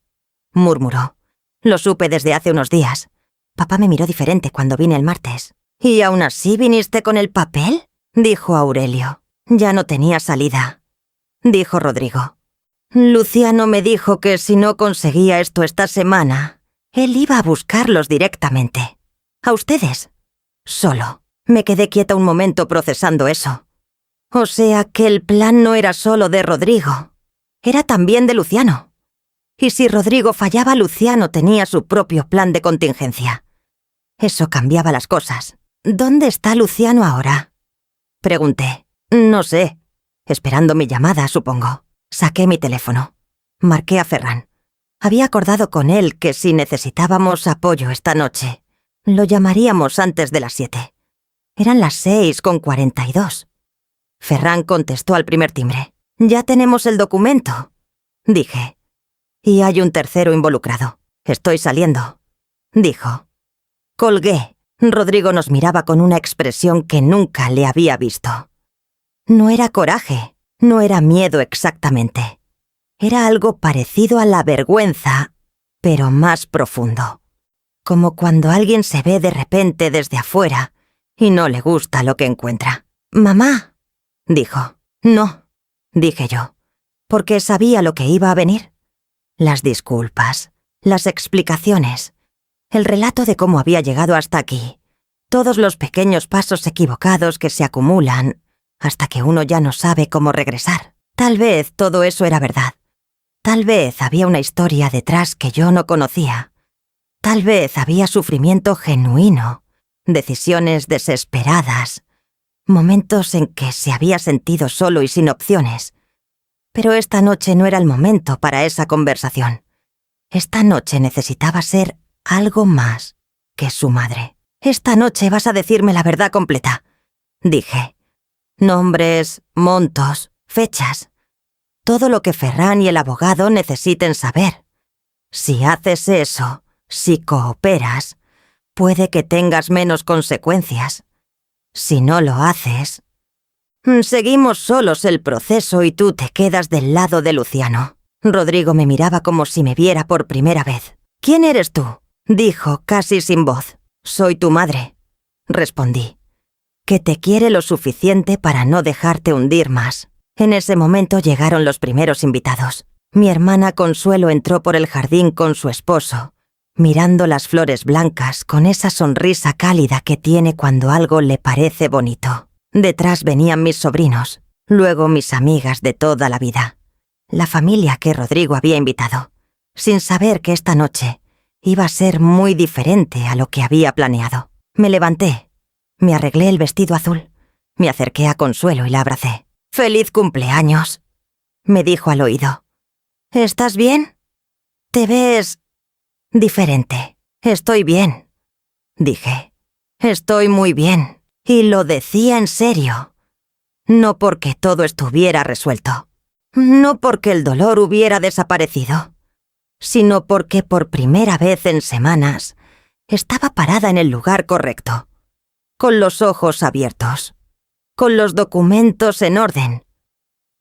murmuró. «Lo supe desde hace unos días. Papá me miró diferente cuando vine el martes». «¿Y aún así viniste con el papel?», dijo Aurelio. «Ya no tenía salida», dijo Rodrigo. «Luciano me dijo que si no conseguía esto esta semana, él iba a buscarlos directamente. A ustedes. Solo». Me quedé quieta un momento procesando eso. O sea que el plan no era solo de Rodrigo. Era también de Luciano. Y si Rodrigo fallaba, Luciano tenía su propio plan de contingencia. Eso cambiaba las cosas. «¿Dónde está Luciano ahora?», pregunté. «No sé. Esperando mi llamada, supongo». Saqué mi teléfono. Marqué a Ferran. Había acordado con él que si necesitábamos apoyo esta noche, lo llamaríamos antes de las 7. Eran las 6:42. Ferran contestó al primer timbre. «Ya tenemos el documento», dije. «Y hay un tercero involucrado. Estoy saliendo», dijo. Colgué. Rodrigo nos miraba con una expresión que nunca le había visto. No era coraje, no era miedo exactamente. Era algo parecido a la vergüenza, pero más profundo. Como cuando alguien se ve de repente desde afuera y no le gusta lo que encuentra. «Mamá», dijo. «No», dije yo, porque sabía lo que iba a venir. Las disculpas, las explicaciones, el relato de cómo había llegado hasta aquí, todos los pequeños pasos equivocados que se acumulan hasta que uno ya no sabe cómo regresar. Tal vez todo eso era verdad. Tal vez había una historia detrás que yo no conocía. Tal vez había sufrimiento genuino, decisiones desesperadas, momentos en que se había sentido solo y sin opciones. Pero esta noche no era el momento para esa conversación. Esta noche necesitaba ser algo más que su madre. «Esta noche vas a decirme la verdad completa», dije. «Nombres, montos, fechas. Todo lo que Ferran y el abogado necesiten saber. Si haces eso, si cooperas, puede que tengas menos consecuencias. Si no lo haces, seguimos solos el proceso y tú te quedas del lado de Luciano». Rodrigo me miraba como si me viera por primera vez. «¿Quién eres tú?», dijo casi sin voz. «Soy tu madre», respondí, «que te quiere lo suficiente para no dejarte hundir más». En ese momento llegaron los primeros invitados. Mi hermana Consuelo entró por el jardín con su esposo, mirando las flores blancas con esa sonrisa cálida que tiene cuando algo le parece bonito. Detrás venían mis sobrinos, Luego mis amigas de toda la vida. La familia que Rodrigo había invitado, sin saber que esta noche iba a ser muy diferente a lo que había planeado. Me levanté, me arreglé el vestido azul, me acerqué a Consuelo y la abracé. «¡Feliz cumpleaños!», me dijo al oído. «¿Estás bien? Te ves diferente». «Estoy bien», dije. «Estoy muy bien». Y lo decía en serio. No porque todo estuviera resuelto. No porque el dolor hubiera desaparecido. Sino porque por primera vez en semanas estaba parada en el lugar correcto. Con los ojos abiertos. Con los documentos en orden.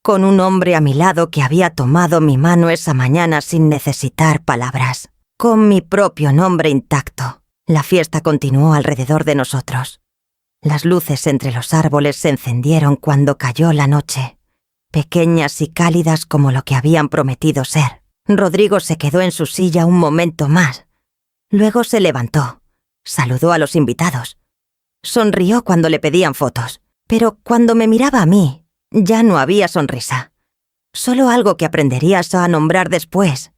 Con un hombre a mi lado que había tomado mi mano esa mañana sin necesitar palabras. Con mi propio nombre intacto. La fiesta continuó alrededor de nosotros. Las luces entre los árboles se encendieron cuando cayó la noche, pequeñas y cálidas como lo que habían prometido ser. Rodrigo se quedó en su silla un momento más. Luego se levantó, saludó a los invitados. Sonrió cuando le pedían fotos, pero cuando me miraba a mí, ya no había sonrisa. Solo algo que aprenderías a nombrar después.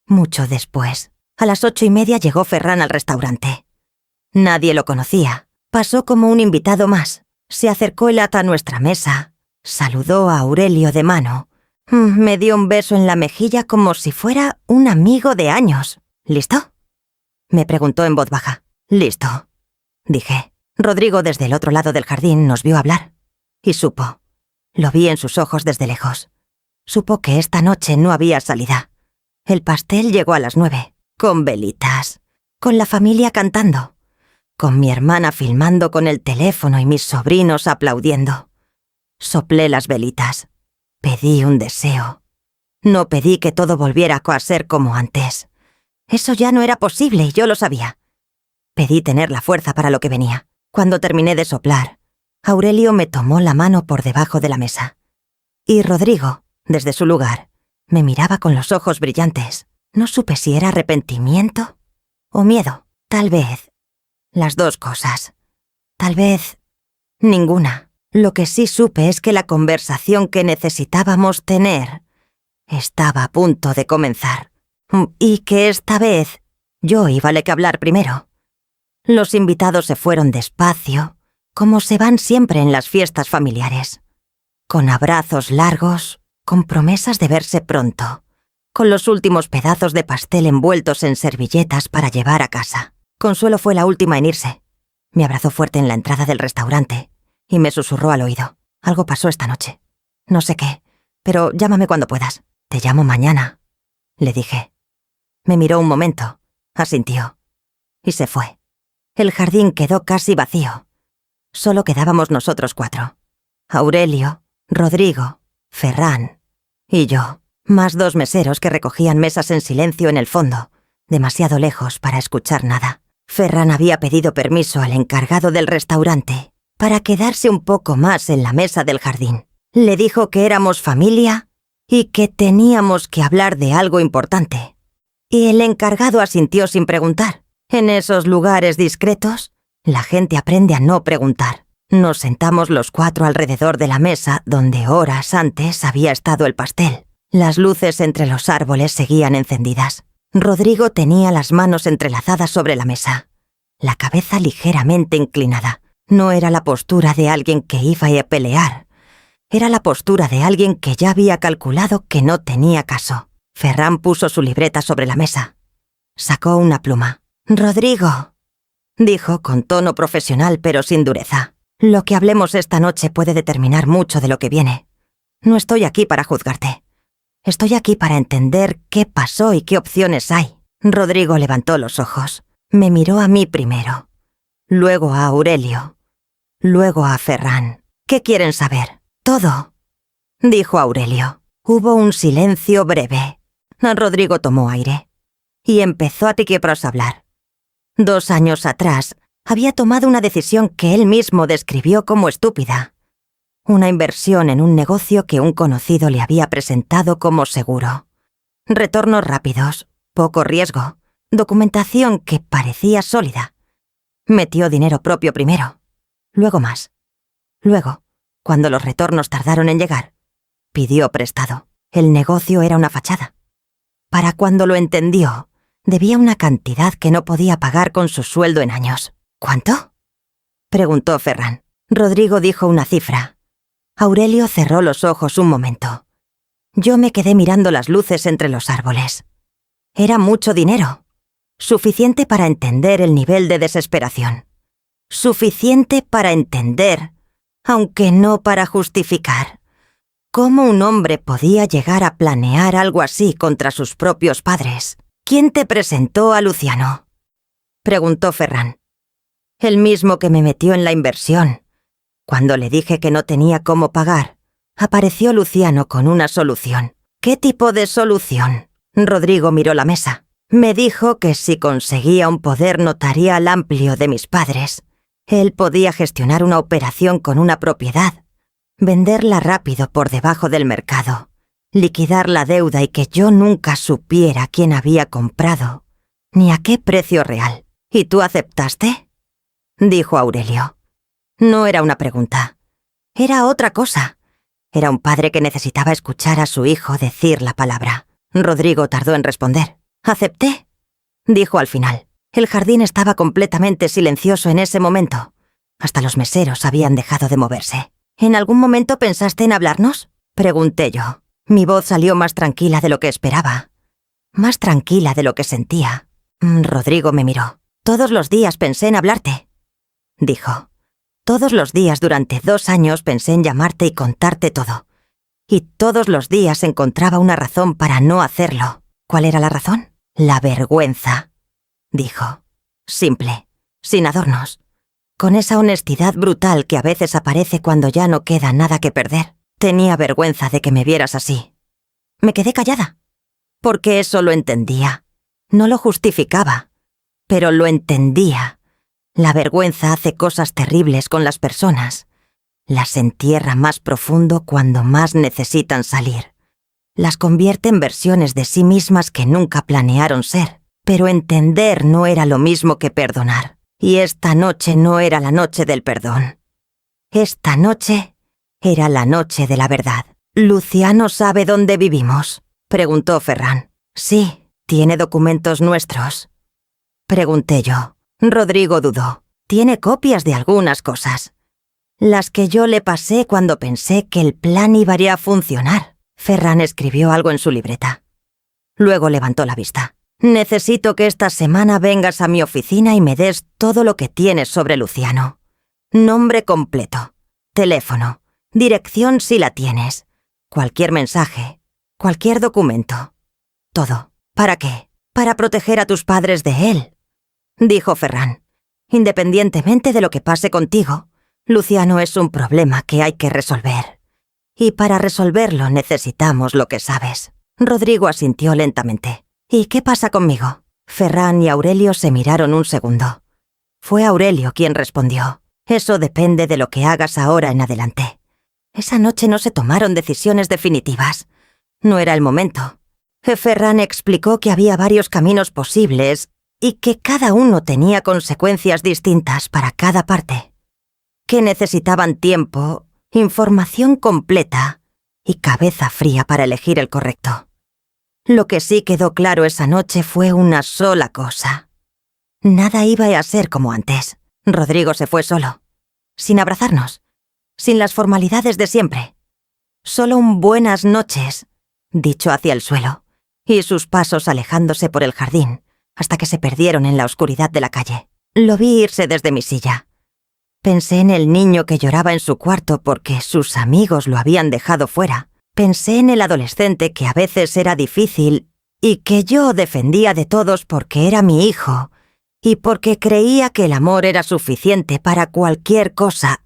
Mucho después. A las 8:30 llegó Ferran al restaurante. Nadie lo conocía. Pasó como un invitado más. Se acercó él hasta nuestra mesa. Saludó a Aurelio de mano. Me dio un beso en la mejilla como si fuera un amigo de años. ¿Listo?, me preguntó en voz baja. «Listo», dije. Rodrigo desde el otro lado del jardín nos vio hablar. Y supo. Lo vi en sus ojos desde lejos. Supo que esta noche no había salida. El pastel llegó a las 9, con velitas, con la familia cantando, con mi hermana filmando con el teléfono y mis sobrinos aplaudiendo. Soplé las velitas. Pedí un deseo. No pedí que todo volviera a ser como antes. Eso ya no era posible y yo lo sabía. Pedí tener la fuerza para lo que venía. Cuando terminé de soplar, Aurelio me tomó la mano por debajo de la mesa. Y Rodrigo, desde su lugar, me miraba con los ojos brillantes. No supe si era arrepentimiento o miedo. Tal vez las dos cosas. Tal vez ninguna. Lo que sí supe es que la conversación que necesitábamos tener estaba a punto de comenzar. Y que esta vez yo iba a hablar primero. Los invitados se fueron despacio, como se van siempre en las fiestas familiares. Con abrazos largos, con promesas de verse pronto, con los últimos pedazos de pastel envueltos en servilletas para llevar a casa. Consuelo fue la última en irse. Me abrazó fuerte en la entrada del restaurante y me susurró al oído. «Algo pasó esta noche. No sé qué, pero llámame cuando puedas». «Te llamo mañana», le dije. Me miró un momento, asintió y se fue. El jardín quedó casi vacío. Solo quedábamos nosotros 4. Aurelio, Rodrigo, Ferran y yo, más 2 meseros que recogían mesas en silencio en el fondo, demasiado lejos para escuchar nada. Ferran había pedido permiso al encargado del restaurante para quedarse un poco más en la mesa del jardín. Le dijo que éramos familia y que teníamos que hablar de algo importante. Y el encargado asintió sin preguntar. En esos lugares discretos, la gente aprende a no preguntar. Nos sentamos los 4 alrededor de la mesa donde horas antes había estado el pastel. Las luces entre los árboles seguían encendidas. Rodrigo tenía las manos entrelazadas sobre la mesa, la cabeza ligeramente inclinada. No era la postura de alguien que iba a pelear. Era la postura de alguien que ya había calculado que no tenía caso. Ferran puso su libreta sobre la mesa. Sacó una pluma. «Rodrigo», dijo con tono profesional pero sin dureza. «Lo que hablemos esta noche puede determinar mucho de lo que viene. No estoy aquí para juzgarte. Estoy aquí para entender qué pasó y qué opciones hay». Rodrigo levantó los ojos. Me miró a mí primero. Luego a Aurelio. Luego a Ferran. «¿Qué quieren saber?» «Todo», dijo Aurelio. Hubo un silencio breve. Rodrigo tomó aire y empezó a hablar. 2 años atrás, había tomado una decisión que él mismo describió como estúpida. Una inversión en un negocio que un conocido le había presentado como seguro. Retornos rápidos, poco riesgo, documentación que parecía sólida. Metió dinero propio primero, luego más. Luego, cuando los retornos tardaron en llegar, pidió prestado. El negocio era una fachada. Para cuando lo entendió, debía una cantidad que no podía pagar con su sueldo en años. ¿Cuánto?, preguntó Ferran. Rodrigo dijo una cifra. Aurelio cerró los ojos un momento. Yo me quedé mirando las luces entre los árboles. Era mucho dinero. Suficiente para entender el nivel de desesperación. Suficiente para entender, aunque no para justificar, cómo un hombre podía llegar a planear algo así contra sus propios padres. ¿Quién te presentó a Luciano?, preguntó Ferran. El mismo que me metió en la inversión. Cuando le dije que no tenía cómo pagar, apareció Luciano con una solución. ¿Qué tipo de solución? Rodrigo miró la mesa. Me dijo que si conseguía un poder notarial amplio de mis padres, él podía gestionar una operación con una propiedad, venderla rápido por debajo del mercado, liquidar la deuda y que yo nunca supiera quién había comprado, ni a qué precio real. ¿Y tú aceptaste?, dijo Aurelio. No era una pregunta. Era otra cosa. Era un padre que necesitaba escuchar a su hijo decir la palabra. Rodrigo tardó en responder. «Acepté», dijo al final. El jardín estaba completamente silencioso en ese momento. Hasta los meseros habían dejado de moverse. «¿En algún momento pensaste en hablarnos?», pregunté yo. Mi voz salió más tranquila de lo que esperaba. Más tranquila de lo que sentía. Rodrigo me miró. «Todos los días pensé en hablarte», dijo. «Todos los días durante 2 años pensé en llamarte y contarte todo. Y todos los días encontraba una razón para no hacerlo». ¿Cuál era la razón? La vergüenza, dijo. Simple, sin adornos, con esa honestidad brutal que a veces aparece cuando ya no queda nada que perder. Tenía vergüenza de que me vieras así. Me quedé callada, porque eso lo entendía. No lo justificaba, pero lo entendía. La vergüenza hace cosas terribles con las personas. Las entierra más profundo cuando más necesitan salir. Las convierte en versiones de sí mismas que nunca planearon ser. Pero entender no era lo mismo que perdonar. Y esta noche no era la noche del perdón. Esta noche era la noche de la verdad. «¿Luciano sabe dónde vivimos?», preguntó Ferran. «Sí, tiene documentos nuestros», pregunté yo. Rodrigo dudó. «Tiene copias de algunas cosas. Las que yo le pasé cuando pensé que el plan iba a funcionar». Ferran escribió algo en su libreta. Luego levantó la vista. «Necesito que esta semana vengas a mi oficina y me des todo lo que tienes sobre Luciano. Nombre completo, teléfono, dirección si la tienes, cualquier mensaje, cualquier documento. Todo. ¿Para qué? Para proteger a tus padres de él», dijo Ferran. «Independientemente de lo que pase contigo, Luciano es un problema que hay que resolver. Y para resolverlo necesitamos lo que sabes». Rodrigo asintió lentamente. «¿Y qué pasa conmigo?». Ferran y Aurelio se miraron un segundo. Fue Aurelio quien respondió. «Eso depende de lo que hagas ahora en adelante. Esa noche no se tomaron decisiones definitivas. No era el momento». Ferran explicó que había varios caminos posibles y que cada uno tenía consecuencias distintas para cada parte. Que necesitaban tiempo, información completa y cabeza fría para elegir el correcto. Lo que sí quedó claro esa noche fue una sola cosa. Nada iba a ser como antes. Rodrigo se fue solo, sin abrazarnos, sin las formalidades de siempre. Solo un buenas noches, dicho hacia el suelo, y sus pasos alejándose por el jardín, hasta que se perdieron en la oscuridad de la calle. Lo vi irse desde mi silla. Pensé en el niño que lloraba en su cuarto porque sus amigos lo habían dejado fuera. Pensé en el adolescente que a veces era difícil y que yo defendía de todos porque era mi hijo y porque creía que el amor era suficiente para cualquier cosa.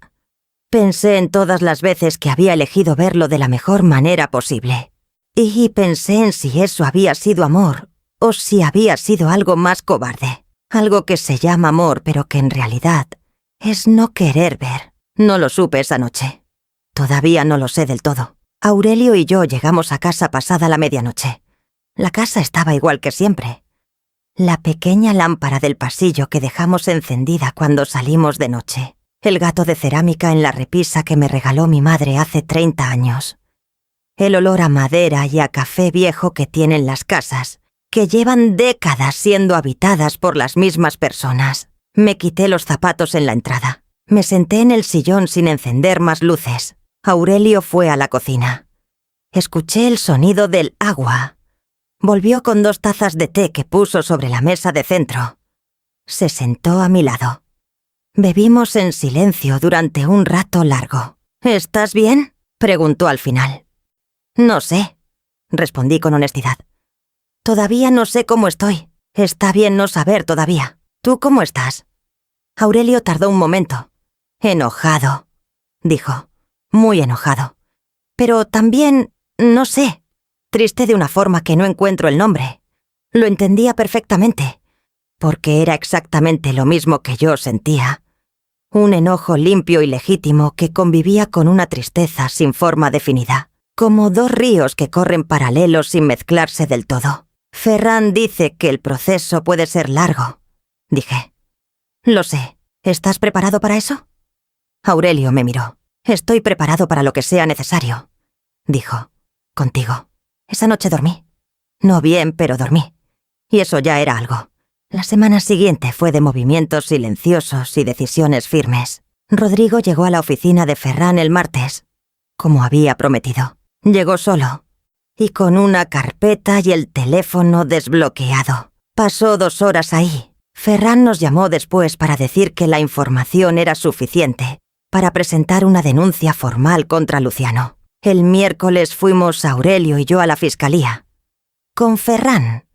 Pensé en todas las veces que había elegido verlo de la mejor manera posible. Y pensé en si eso había sido amor o si había sido algo más cobarde. Algo que se llama amor pero que en realidad es no querer ver. No lo supe esa noche. Todavía no lo sé del todo. Aurelio y yo llegamos a casa pasada la medianoche. La casa estaba igual que siempre. La pequeña lámpara del pasillo que dejamos encendida cuando salimos de noche. el gato de cerámica en la repisa que me regaló mi madre hace 30 años. El olor a madera y a café viejo que tienen las casas, que llevan décadas siendo habitadas por las mismas personas. Me quité los zapatos en la entrada. Me senté en el sillón sin encender más luces. Aurelio fue a la cocina. Escuché el sonido del agua. Volvió con 2 tazas de té que puso sobre la mesa de centro. Se sentó a mi lado. Bebimos en silencio durante un rato largo. ¿Estás bien?, preguntó al final. No sé, respondí con honestidad. Todavía no sé cómo estoy. Está bien no saber todavía. ¿Tú cómo estás? Aurelio tardó un momento. Enojado, dijo. Muy enojado. Pero también, no sé, triste de una forma que no encuentro el nombre. Lo entendía perfectamente, porque era exactamente lo mismo que yo sentía. Un enojo limpio y legítimo que convivía con una tristeza sin forma definida, como 2 ríos que corren paralelos sin mezclarse del todo. Ferran dice que el proceso puede ser largo, dije. Lo sé. ¿Estás preparado para eso? Aurelio me miró. Estoy preparado para lo que sea necesario, dijo. Contigo. Esa noche dormí. No bien, pero dormí. Y eso ya era algo. La semana siguiente fue de movimientos silenciosos y decisiones firmes. Rodrigo llegó a la oficina de Ferran el martes, como había prometido. Llegó solo, y con una carpeta y el teléfono desbloqueado. Pasó 2 horas ahí. Ferran nos llamó después para decir que la información era suficiente para presentar una denuncia formal contra Luciano. El miércoles fuimos Aurelio y yo a la fiscalía. Con Ferran.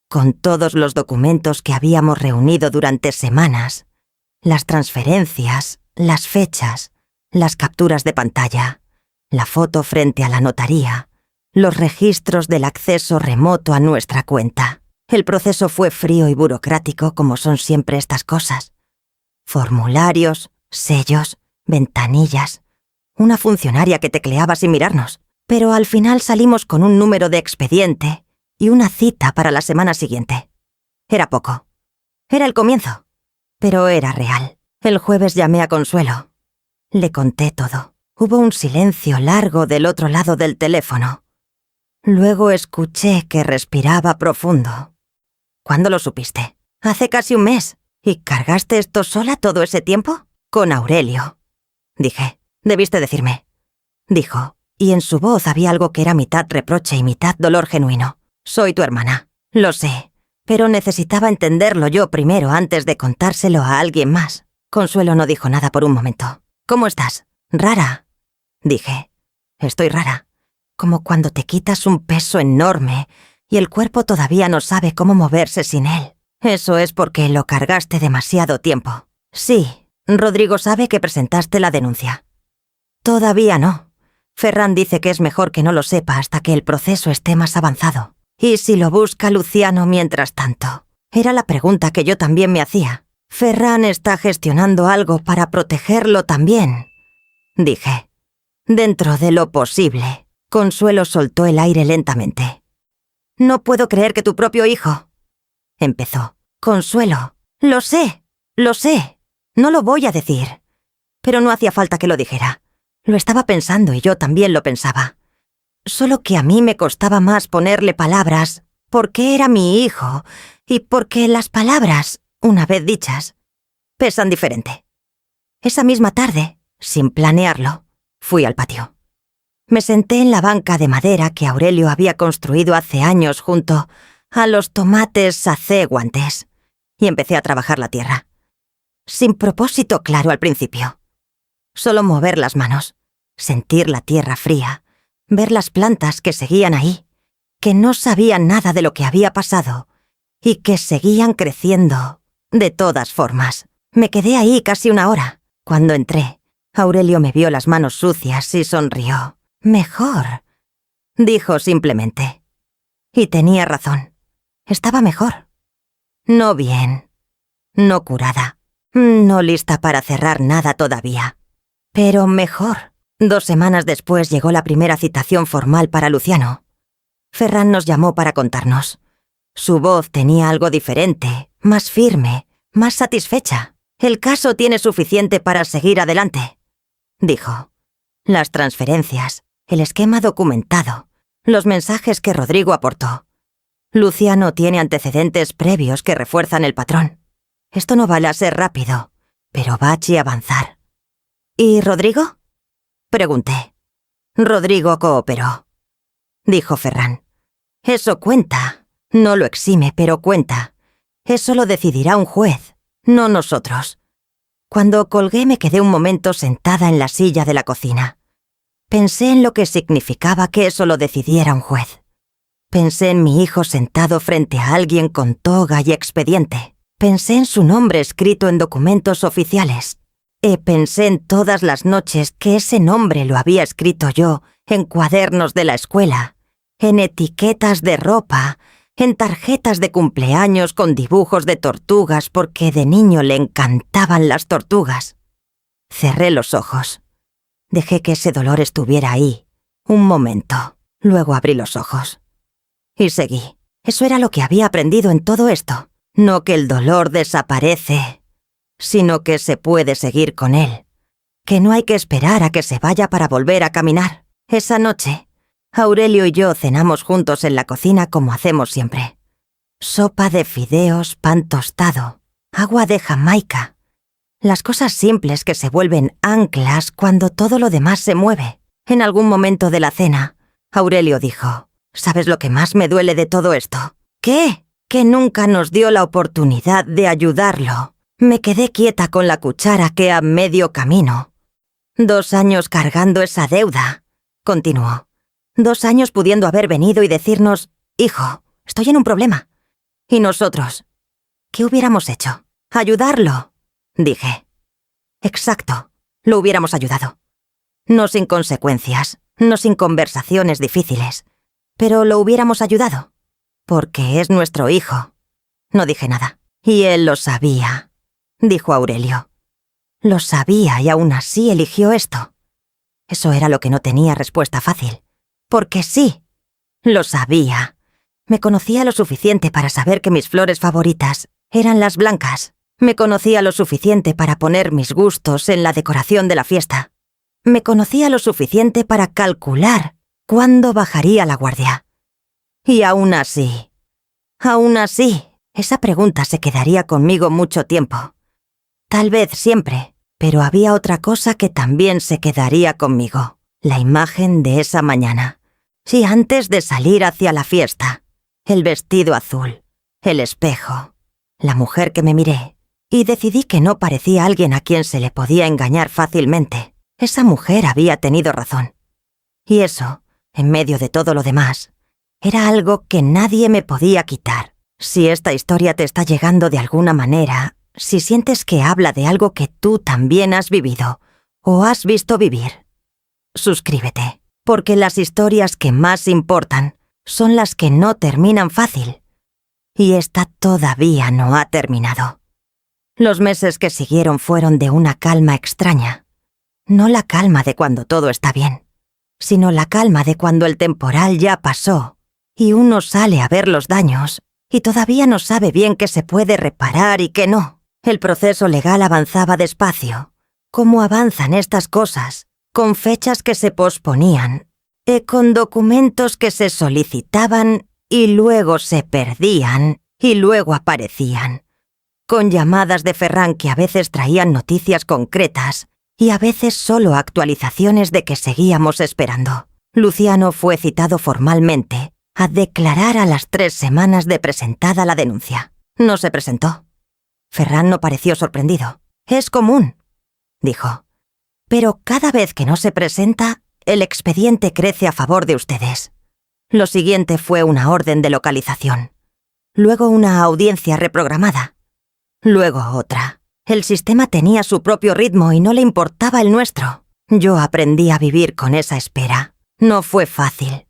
Con todos los documentos que habíamos reunido durante semanas. Las transferencias, las fechas, las capturas de pantalla, la foto frente a la notaría, los registros del acceso remoto a nuestra cuenta. El proceso fue frío y burocrático, como son siempre estas cosas. Formularios, sellos, ventanillas, una funcionaria que tecleaba sin mirarnos. Pero al final salimos con un número de expediente y una cita para la semana siguiente. Era poco. Era el comienzo, pero era real. El jueves llamé a Consuelo. Le conté todo. Hubo un silencio largo del otro lado del teléfono. Luego escuché que respiraba profundo. ¿Cuándo lo supiste? Hace casi un mes. ¿Y cargaste esto sola todo ese tiempo? Con Aurelio. Dije. Debiste decirme. Dijo, y en su voz había algo que era mitad reproche y mitad dolor genuino. Soy tu hermana. Lo sé, pero necesitaba entenderlo yo primero antes de contárselo a alguien más. Consuelo no dijo nada por un momento. ¿Cómo estás? Rara. Dije. Estoy rara. Como cuando te quitas un peso enorme y el cuerpo todavía no sabe cómo moverse sin él. Eso es porque lo cargaste demasiado tiempo. Sí, Rodrigo sabe que presentaste la denuncia. Todavía no. Ferran dice que es mejor que no lo sepa hasta que el proceso esté más avanzado. ¿Y si lo busca Luciano mientras tanto? Era la pregunta que yo también me hacía. Ferran está gestionando algo para protegerlo también, dije. Dentro de lo posible. Consuelo soltó el aire lentamente. No puedo creer que tu propio hijo... Empezó. Consuelo. Lo sé. No lo voy a decir. Pero no hacía falta que lo dijera. Lo estaba pensando y yo también lo pensaba. Solo que a mí me costaba más ponerle palabras porque era mi hijo y porque las palabras, una vez dichas, pesan diferente. Esa misma tarde, sin planearlo, fui al patio. Me senté en la banca de madera que Aurelio había construido hace años junto a los tomates sacé-guantes y empecé a trabajar la tierra. Sin propósito claro al principio. Solo mover las manos, sentir la tierra fría, ver las plantas que seguían ahí, que no sabían nada de lo que había pasado y que seguían creciendo de todas formas. Me quedé ahí casi 1 hora. Cuando entré, Aurelio me vio las manos sucias y sonrió. Mejor, dijo simplemente. Y tenía razón. Estaba mejor. No bien, no curada, no lista para cerrar nada todavía, pero mejor. 2 semanas después llegó la primera citación formal para Luciano. Ferran nos llamó para contarnos. Su voz tenía algo diferente, más firme, más satisfecha. El caso tiene suficiente para seguir adelante, dijo. Las transferencias, el esquema documentado, los mensajes que Rodrigo aportó. Luciano tiene antecedentes previos que refuerzan el patrón. Esto no va a ser rápido, pero va a avanzar. ¿Y Rodrigo? Pregunté. Rodrigo cooperó, dijo Ferran. Eso cuenta. No lo exime, pero cuenta. Eso lo decidirá un juez, no nosotros. Cuando colgué me quedé un momento sentada en la silla de la cocina. Pensé en lo que significaba que eso lo decidiera un juez. Pensé en mi hijo sentado frente a alguien con toga y expediente. Pensé en su nombre escrito en documentos oficiales. Pensé en todas las noches que ese nombre lo había escrito yo en cuadernos de la escuela, en etiquetas de ropa, en tarjetas de cumpleaños con dibujos de tortugas porque de niño le encantaban las tortugas. Cerré los ojos. Dejé que ese dolor estuviera ahí, un momento. Luego abrí los ojos. Y seguí. Eso era lo que había aprendido en todo esto. No que el dolor desaparece, sino que se puede seguir con él. Que no hay que esperar a que se vaya para volver a caminar. Esa noche, Aurelio y yo cenamos juntos en la cocina como hacemos siempre. Sopa de fideos, pan tostado, agua de Jamaica. Las cosas simples que se vuelven anclas cuando todo lo demás se mueve. En algún momento de la cena, Aurelio dijo: ¿Sabes lo que más me duele de todo esto? ¿Qué? Que nunca nos dio la oportunidad de ayudarlo. Me quedé quieta con la cuchara que a medio camino. 2 años cargando esa deuda, continuó. 2 años pudiendo haber venido y decirnos: hijo, estoy en un problema. Y nosotros, ¿qué hubiéramos hecho? Ayudarlo, dije. Exacto, lo hubiéramos ayudado. No sin consecuencias, no sin conversaciones difíciles, pero lo hubiéramos ayudado, porque es nuestro hijo. No dije nada. Y él lo sabía, dijo Aurelio. Lo sabía y aún así eligió esto. Eso era lo que no tenía respuesta fácil. Porque sí, lo sabía. Me conocía lo suficiente para saber que mis flores favoritas eran las blancas. Me conocía lo suficiente para poner mis gustos en la decoración de la fiesta. Me conocía lo suficiente para calcular cuándo bajaría la guardia. Y aún así, esa pregunta se quedaría conmigo mucho tiempo. Tal vez siempre, pero había otra cosa que también se quedaría conmigo. La imagen de esa mañana. Sí, antes de salir hacia la fiesta. El vestido azul, el espejo, la mujer que me miré. Y decidí que no parecía alguien a quien se le podía engañar fácilmente. Esa mujer había tenido razón. Y eso, en medio de todo lo demás, era algo que nadie me podía quitar. Si esta historia te está llegando de alguna manera, si sientes que habla de algo que tú también has vivido o has visto vivir, suscríbete, porque las historias que más importan son las que no terminan fácil. Y esta todavía no ha terminado. Los meses que siguieron fueron de una calma extraña. No la calma de cuando todo está bien, sino la calma de cuando el temporal ya pasó y uno sale a ver los daños y todavía no sabe bien qué se puede reparar y qué no. El proceso legal avanzaba despacio, como avanzan estas cosas, con fechas que se posponían, con documentos que se solicitaban y luego se perdían y luego aparecían, con llamadas de Ferran que a veces traían noticias concretas y a veces solo actualizaciones de que seguíamos esperando. Luciano fue citado formalmente a declarar a las 3 semanas de presentada la denuncia. No se presentó. Ferran no pareció sorprendido. «Es común», dijo. «Pero cada vez que no se presenta, el expediente crece a favor de ustedes». Lo siguiente fue una orden de localización. Luego una audiencia reprogramada. Luego otra. El sistema tenía su propio ritmo y no le importaba el nuestro. Yo aprendí a vivir con esa espera. No fue fácil.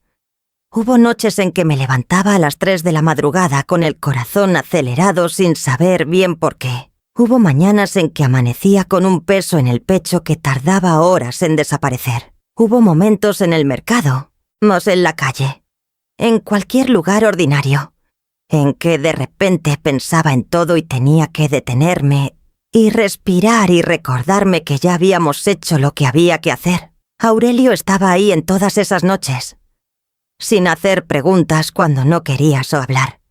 Hubo noches en que me levantaba a las 3 de la madrugada con el corazón acelerado sin saber bien por qué. Hubo mañanas en que amanecía con un peso en el pecho que tardaba horas en desaparecer. Hubo momentos en el mercado, más en la calle, en cualquier lugar ordinario, en que de repente pensaba en todo y tenía que detenerme y respirar y recordarme que ya habíamos hecho lo que había que hacer. Aurelio estaba ahí en todas esas noches, sin hacer preguntas cuando no querías hablar,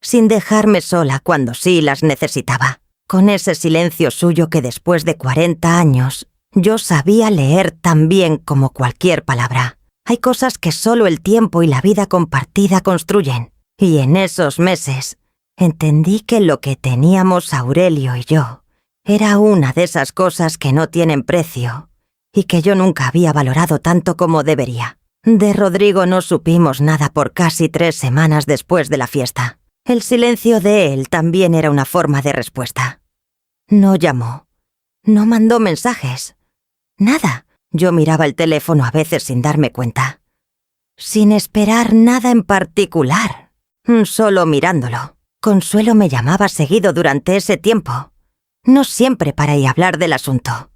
sin dejarme sola cuando sí las necesitaba, con ese silencio suyo que después de 40 años yo sabía leer tan bien como cualquier palabra. Hay cosas que solo el tiempo y la vida compartida construyen, y en esos meses entendí que lo que teníamos Aurelio y yo era una de esas cosas que no tienen precio y que yo nunca había valorado tanto como debería. De Rodrigo no supimos nada por casi 3 semanas después de la fiesta. El silencio de él también era una forma de respuesta. No llamó, no mandó mensajes, nada. Yo miraba el teléfono a veces sin darme cuenta, sin esperar nada en particular, solo mirándolo. Consuelo me llamaba seguido durante ese tiempo, no siempre para ir a hablar del asunto,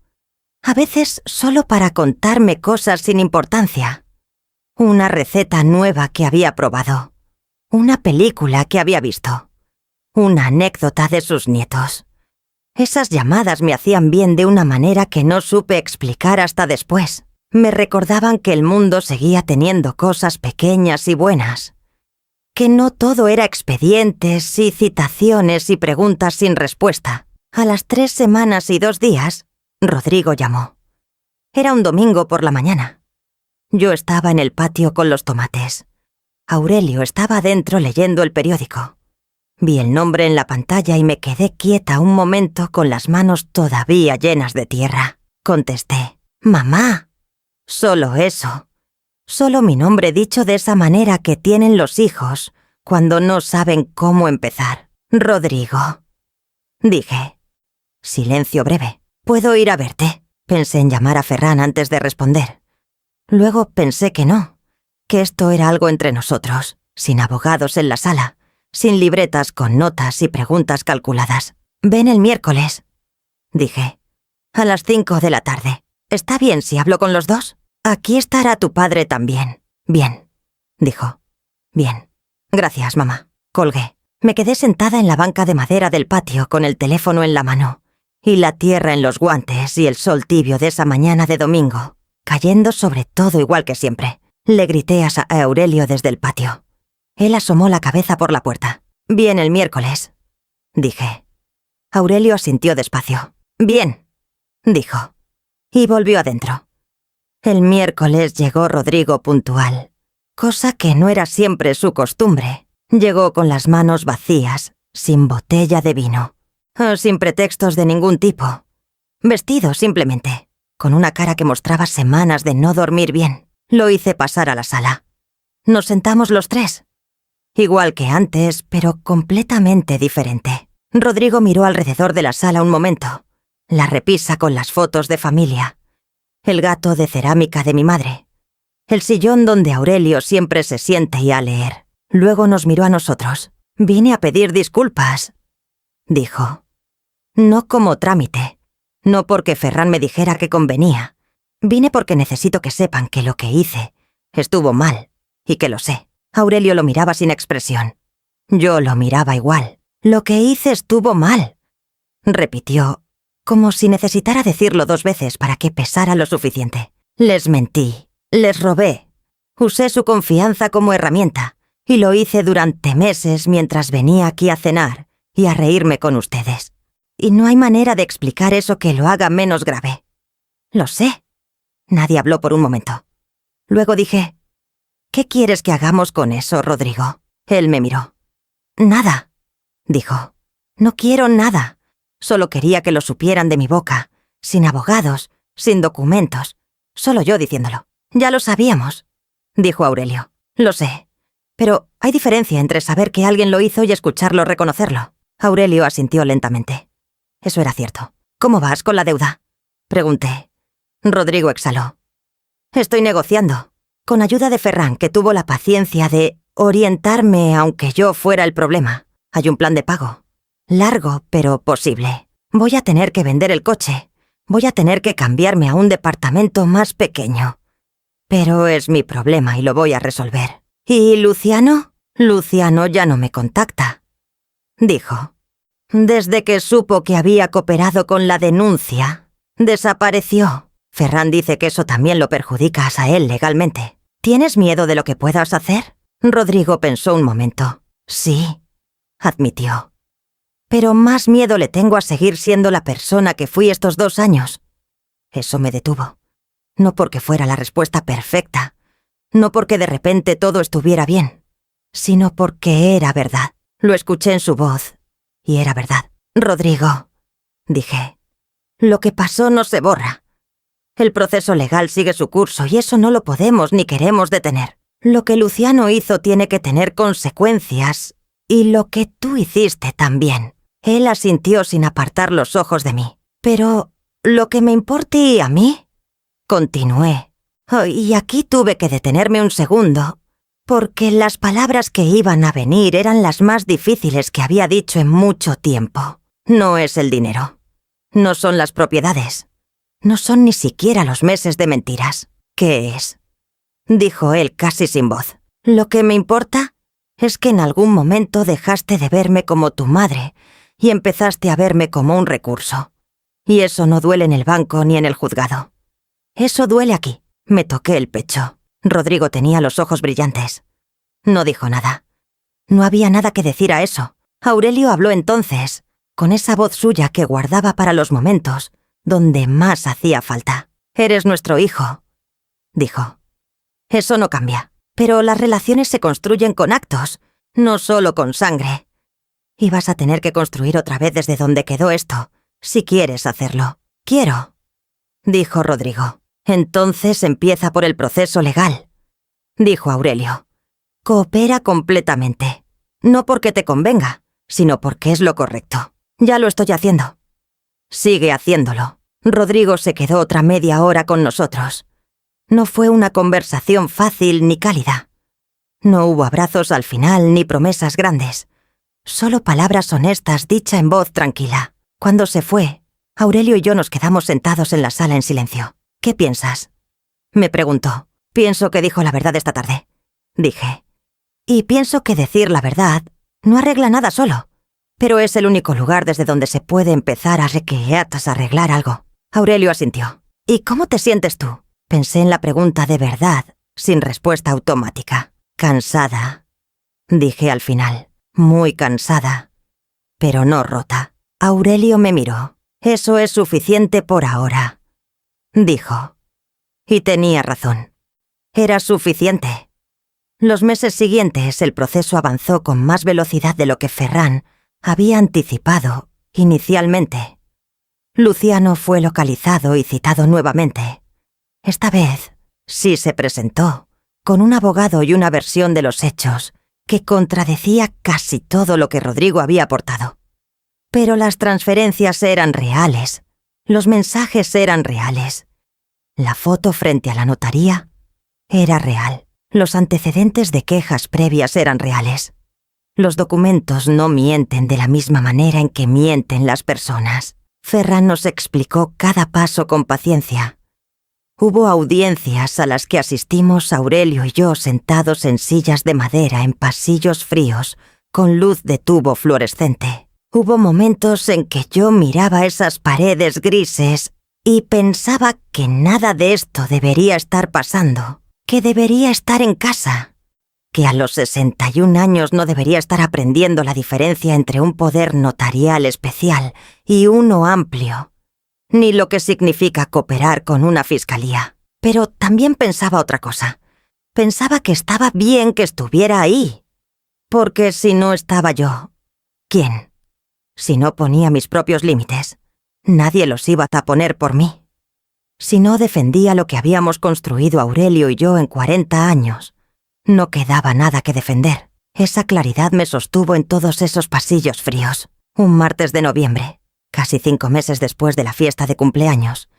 a veces solo para contarme cosas sin importancia. Una receta nueva que había probado, una película que había visto, una anécdota de sus nietos. Esas llamadas me hacían bien de una manera que no supe explicar hasta después. Me recordaban que el mundo seguía teniendo cosas pequeñas y buenas, que no todo era expedientes y citaciones y preguntas sin respuesta. A las 3 semanas y 2 días, Rodrigo llamó. Era un domingo por la mañana. Yo estaba en el patio con los tomates. Aurelio estaba dentro leyendo el periódico. Vi el nombre en la pantalla y me quedé quieta un momento con las manos todavía llenas de tierra. Contesté, «Mamá». Solo eso. Solo mi nombre dicho de esa manera que tienen los hijos cuando no saben cómo empezar. «Rodrigo», dije. Silencio breve. «¿Puedo ir a verte?» Pensé en llamar a Ferran antes de responder. Luego pensé que no, que esto era algo entre nosotros, sin abogados en la sala, sin libretas con notas y preguntas calculadas. «Ven el miércoles», dije. «A las 5 de la tarde. ¿Está bien si hablo con los dos? Aquí estará tu padre también». «Bien», dijo. «Bien. Gracias, mamá». Colgué. Me quedé sentada en la banca de madera del patio con el teléfono en la mano, y la tierra en los guantes y el sol tibio de esa mañana de domingo, cayendo sobre todo igual que siempre. Le grité a Aurelio desde el patio. Él asomó la cabeza por la puerta. «Bien el miércoles», dije. Aurelio asintió despacio. «Bien», dijo, y volvió adentro. El miércoles llegó Rodrigo puntual, cosa que no era siempre su costumbre. Llegó con las manos vacías, sin botella de vino, sin pretextos de ningún tipo. Vestido simplemente, con una cara que mostraba semanas de no dormir bien. Lo hice pasar a la sala. Nos sentamos los 3. Igual que antes, pero completamente diferente. Rodrigo miró alrededor de la sala un momento. La repisa con las fotos de familia. El gato de cerámica de mi madre. El sillón donde Aurelio siempre se siente y a leer. Luego nos miró a nosotros. «Vine a pedir disculpas», dijo. «No como trámite. No porque Ferran me dijera que convenía. Vine porque necesito que sepan que lo que hice estuvo mal, y que lo sé». Aurelio lo miraba sin expresión. Yo lo miraba igual. «Lo que hice estuvo mal», repitió, como si necesitara decirlo 2 veces para que pesara lo suficiente. «Les mentí, les robé. Usé su confianza como herramienta, y lo hice durante meses mientras venía aquí a cenar y a reírme con ustedes. Y no hay manera de explicar eso que lo haga menos grave. Lo sé». Nadie habló por un momento. Luego dije, «¿Qué quieres que hagamos con eso, Rodrigo?» Él me miró. «Nada», dijo. «No quiero nada. Solo quería que lo supieran de mi boca, sin abogados, sin documentos, solo yo diciéndolo». «Ya lo sabíamos», dijo Aurelio. «Lo sé. Pero hay diferencia entre saber que alguien lo hizo y escucharlo reconocerlo». Aurelio asintió lentamente. Eso era cierto. «¿Cómo vas con la deuda?», pregunté. Rodrigo exhaló. «Estoy negociando. Con ayuda de Ferran, que tuvo la paciencia de orientarme aunque yo fuera el problema. Hay un plan de pago. Largo, pero posible. Voy a tener que vender el coche. Voy a tener que cambiarme a un departamento más pequeño. Pero es mi problema y lo voy a resolver. ¿Y Luciano? Luciano ya no me contacta», dijo. Desde que supo que había cooperado con la denuncia, desapareció. Ferran dice que eso también lo perjudica a Sael legalmente. ¿Tienes miedo de lo que puedas hacer? Rodrigo pensó un momento. Sí, admitió. Pero más miedo le tengo a seguir siendo la persona que fui estos 2 años. Eso me detuvo. No porque fuera la respuesta perfecta, no porque de repente todo estuviera bien, sino porque era verdad. Lo escuché en su voz, y era verdad. Rodrigo, dije, lo que pasó no se borra. El proceso legal sigue su curso y eso no lo podemos ni queremos detener. Lo que Luciano hizo tiene que tener consecuencias, y lo que tú hiciste también. Él asintió sin apartar los ojos de mí. Pero, ¿lo que me importe a mí? Continué. Oh, y aquí tuve que detenerme un segundo, porque las palabras que iban a venir eran las más difíciles que había dicho en mucho tiempo. No es el dinero. No son las propiedades. No son ni siquiera los meses de mentiras. ¿Qué es? Dijo él casi sin voz. Lo que me importa es que en algún momento dejaste de verme como tu madre y empezaste a verme como un recurso. Y eso no duele en el banco ni en el juzgado. Eso duele aquí. Me toqué el pecho. Rodrigo tenía los ojos brillantes. No dijo nada. No había nada que decir a eso. Aurelio habló entonces, con esa voz suya que guardaba para los momentos donde más hacía falta. Eres nuestro hijo, dijo. Eso no cambia, pero las relaciones se construyen con actos, no solo con sangre. Y vas a tener que construir otra vez desde donde quedó esto, si quieres hacerlo. Quiero, dijo Rodrigo. Entonces empieza por el proceso legal, dijo Aurelio. Coopera completamente. No porque te convenga, sino porque es lo correcto. Ya lo estoy haciendo. Sigue haciéndolo. Rodrigo se quedó otra media hora con nosotros. No fue una conversación fácil ni cálida. No hubo abrazos al final ni promesas grandes. Solo palabras honestas dicha en voz tranquila. Cuando se fue, Aurelio y yo nos quedamos sentados en la sala en silencio. ¿Qué piensas? Me preguntó. Pienso que dijo la verdad esta tarde, dije. Y pienso que decir la verdad no arregla nada solo, pero es el único lugar desde donde se puede empezar a arreglar algo. Aurelio asintió. ¿Y cómo te sientes tú? Pensé en la pregunta de verdad, sin respuesta automática. Cansada, dije al final. Muy cansada, pero no rota. Aurelio me miró. Eso es suficiente por ahora, dijo. Y tenía razón. Era suficiente. Los meses siguientes el proceso avanzó con más velocidad de lo que Ferran había anticipado inicialmente. Luciano fue localizado y citado nuevamente. Esta vez sí se presentó, con un abogado y una versión de los hechos que contradecía casi todo lo que Rodrigo había aportado. Pero las transferencias eran reales, los mensajes eran reales. La foto frente a la notaría era real. Los antecedentes de quejas previas eran reales. Los documentos no mienten de la misma manera en que mienten las personas. Ferran nos explicó cada paso con paciencia. Hubo audiencias a las que asistimos Aurelio y yo sentados en sillas de madera en pasillos fríos, con luz de tubo fluorescente. Hubo momentos en que yo miraba esas paredes grises y pensaba que nada de esto debería estar pasando, que debería estar en casa, que a los 61 años no debería estar aprendiendo la diferencia entre un poder notarial especial y uno amplio, ni lo que significa cooperar con una fiscalía. Pero también pensaba otra cosa. Pensaba que estaba bien que estuviera ahí, porque si no estaba yo, ¿quién? Si no ponía mis propios límites, nadie los iba a poner por mí. Si no defendía lo que habíamos construido Aurelio y yo en 40 años, no quedaba nada que defender. Esa claridad me sostuvo en todos esos pasillos fríos. Un martes de noviembre, casi 5 meses después de la fiesta de cumpleaños,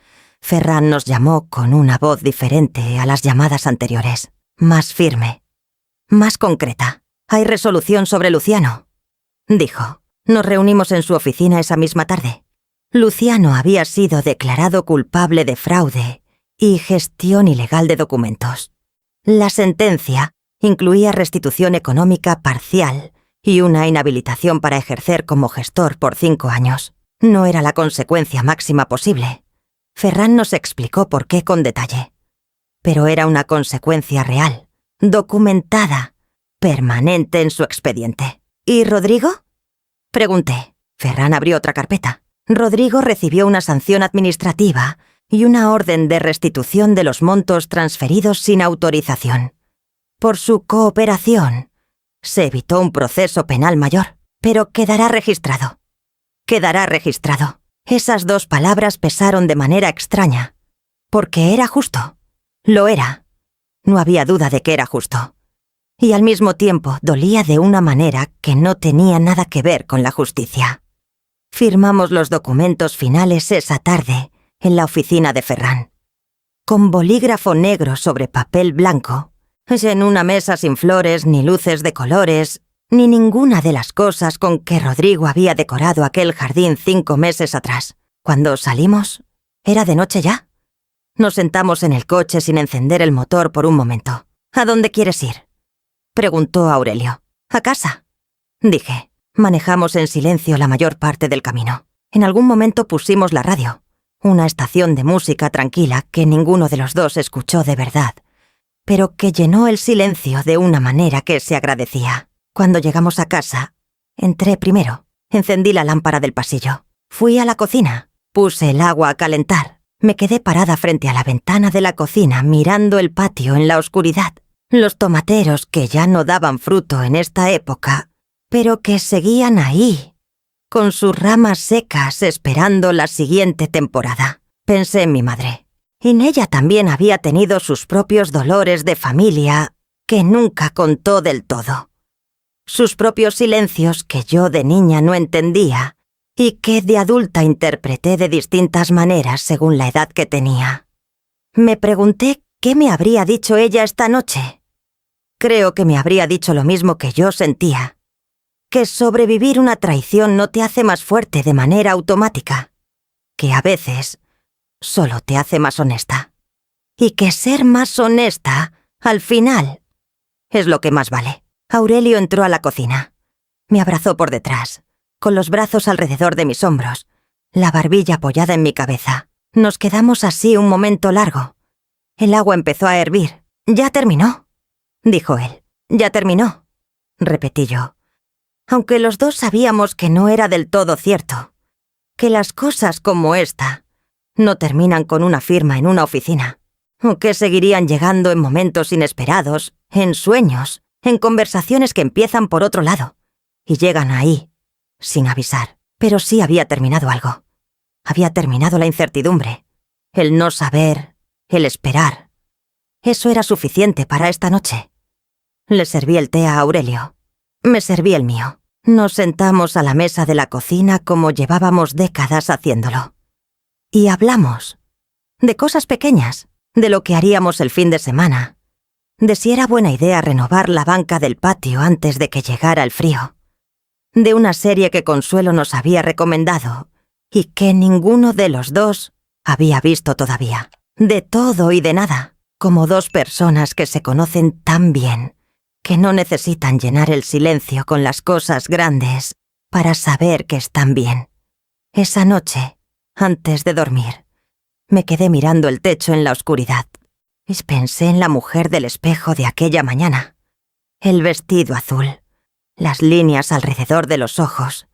Ferran nos llamó con una voz diferente a las llamadas anteriores. Más firme, más concreta. «Hay resolución sobre Luciano», dijo. Nos reunimos en su oficina esa misma tarde. Luciano había sido declarado culpable de fraude y gestión ilegal de documentos. La sentencia incluía restitución económica parcial y una inhabilitación para ejercer como gestor por 5 años. No era la consecuencia máxima posible. Ferran nos explicó por qué con detalle. Pero era una consecuencia real, documentada, permanente en su expediente. ¿Y Rodrigo? Pregunté. Ferran abrió otra carpeta. Rodrigo recibió una sanción administrativa y una orden de restitución de los montos transferidos sin autorización. Por su cooperación, se evitó un proceso penal mayor, pero quedará registrado. Quedará registrado. Esas 2 palabras pesaron de manera extraña, porque era justo. Lo era. No había duda de que era justo. Y al mismo tiempo dolía de una manera que no tenía nada que ver con la justicia. Firmamos los documentos finales esa tarde en la oficina de Ferran. Con bolígrafo negro sobre papel blanco, en una mesa sin flores ni luces de colores, ni ninguna de las cosas con que Rodrigo había decorado aquel jardín 5 meses atrás. Cuando salimos, era de noche ya. Nos sentamos en el coche sin encender el motor por un momento. ¿A dónde quieres ir?, preguntó Aurelio. «A casa», dije. Manejamos en silencio la mayor parte del camino. En algún momento pusimos la radio, una estación de música tranquila que ninguno de los dos escuchó de verdad, pero que llenó el silencio de una manera que se agradecía. Cuando llegamos a casa, entré primero, encendí la lámpara del pasillo, fui a la cocina, puse el agua a calentar, me quedé parada frente a la ventana de la cocina mirando el patio en la oscuridad. Los tomateros que ya no daban fruto en esta época, pero que seguían ahí, con sus ramas secas esperando la siguiente temporada. Pensé en mi madre. En ella también había tenido sus propios dolores de familia que nunca contó del todo. Sus propios silencios que yo de niña no entendía y que de adulta interpreté de distintas maneras según la edad que tenía. Me pregunté qué me habría dicho ella esta noche. Creo que me habría dicho lo mismo que yo sentía, que sobrevivir una traición no te hace más fuerte de manera automática, que a veces solo te hace más honesta, y que ser más honesta, al final, es lo que más vale. Aurelio entró a la cocina. Me abrazó por detrás, con los brazos alrededor de mis hombros, la barbilla apoyada en mi cabeza. Nos quedamos así un momento largo. El agua empezó a hervir. «¿Ya terminó?», dijo él. «Ya terminó», repetí yo. Aunque los dos sabíamos que no era del todo cierto, que las cosas como esta no terminan con una firma en una oficina, o que seguirían llegando en momentos inesperados, en sueños, en conversaciones que empiezan por otro lado, y llegan ahí, sin avisar. Pero sí había terminado algo. Había terminado la incertidumbre, el no saber, el esperar. Eso era suficiente para esta noche. Le serví el té a Aurelio. Me serví el mío. Nos sentamos a la mesa de la cocina como llevábamos décadas haciéndolo. Y hablamos. De cosas pequeñas, de lo que haríamos el fin de semana, de si era buena idea renovar la banca del patio antes de que llegara el frío, de una serie que Consuelo nos había recomendado y que ninguno de los dos había visto todavía. De todo y de nada, como 2 personas que se conocen tan bien, que no necesitan llenar el silencio con las cosas grandes para saber que están bien. Esa noche, antes de dormir, me quedé mirando el techo en la oscuridad y pensé en la mujer del espejo de aquella mañana. El vestido azul, las líneas alrededor de los ojos,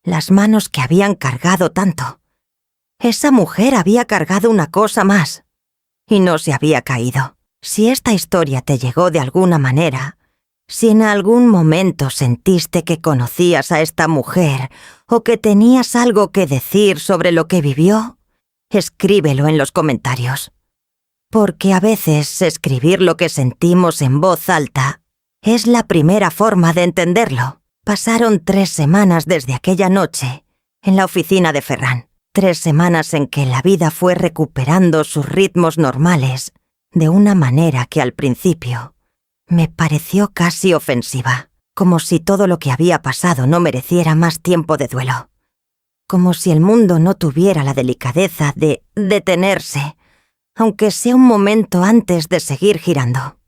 las manos que habían cargado tanto. Esa mujer había cargado una cosa más y no se había caído. Si esta historia te llegó de alguna manera, si en algún momento sentiste que conocías a esta mujer o que tenías algo que decir sobre lo que vivió, escríbelo en los comentarios. Porque a veces escribir lo que sentimos en voz alta es la primera forma de entenderlo. Pasaron 3 semanas desde aquella noche en la oficina de Ferran. 3 semanas en que la vida fue recuperando sus ritmos normales de una manera que al principio me pareció casi ofensiva, como si todo lo que había pasado no mereciera más tiempo de duelo, como si el mundo no tuviera la delicadeza de detenerse, aunque sea un momento antes de seguir girando.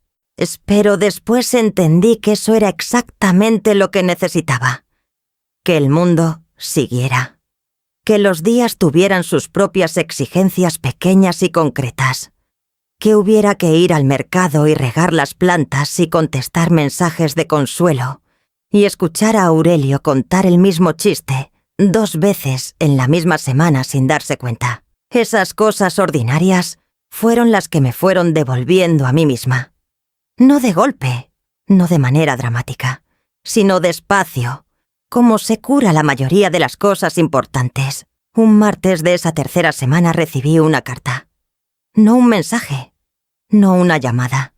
Pero después entendí que eso era exactamente lo que necesitaba. Que el mundo siguiera. Que los días tuvieran sus propias exigencias pequeñas y concretas. Que hubiera que ir al mercado y regar las plantas y contestar mensajes de consuelo, y escuchar a Aurelio contar el mismo chiste 2 veces en la misma semana sin darse cuenta. Esas cosas ordinarias fueron las que me fueron devolviendo a mí misma. No de golpe, no de manera dramática, sino despacio, como se cura la mayoría de las cosas importantes. Un martes de esa tercera semana recibí una carta. No un mensaje, no una llamada.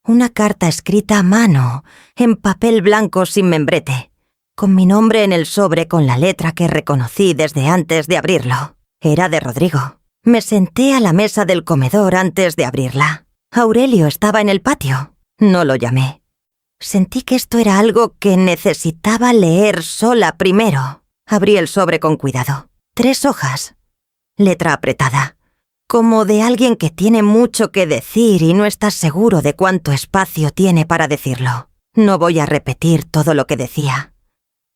Una carta escrita a mano, en papel blanco sin membrete, con mi nombre en el sobre con la letra que reconocí desde antes de abrirlo. Era de Rodrigo. Me senté a la mesa del comedor antes de abrirla. Aurelio estaba en el patio. No lo llamé. Sentí que esto era algo que necesitaba leer sola primero. Abrí el sobre con cuidado. 3 hojas. Letra apretada. Como de alguien que tiene mucho que decir y no está seguro de cuánto espacio tiene para decirlo. No voy a repetir todo lo que decía.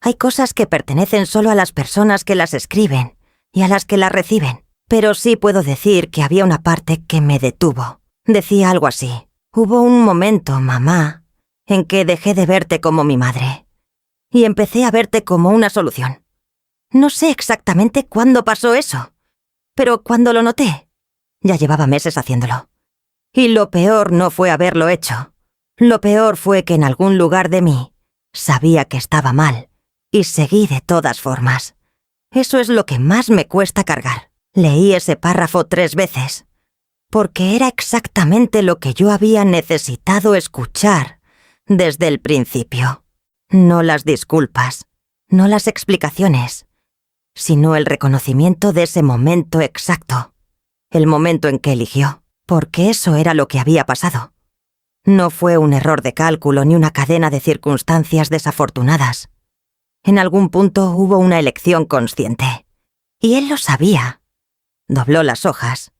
Hay cosas que pertenecen solo a las personas que las escriben y a las que las reciben. Pero sí puedo decir que había una parte que me detuvo. Decía algo así. Hubo un momento, mamá, en que dejé de verte como mi madre. Y empecé a verte como una solución. No sé exactamente cuándo pasó eso, pero cuando lo noté, ya llevaba meses haciéndolo. Y lo peor no fue haberlo hecho. Lo peor fue que en algún lugar de mí sabía que estaba mal y seguí de todas formas. Eso es lo que más me cuesta cargar. Leí ese párrafo 3 veces, porque era exactamente lo que yo había necesitado escuchar desde el principio. No las disculpas, no las explicaciones, sino el reconocimiento de ese momento exacto, el momento en que eligió, porque eso era lo que había pasado. No fue un error de cálculo ni una cadena de circunstancias desafortunadas. En algún punto hubo una elección consciente, y él lo sabía. Dobló las hojas,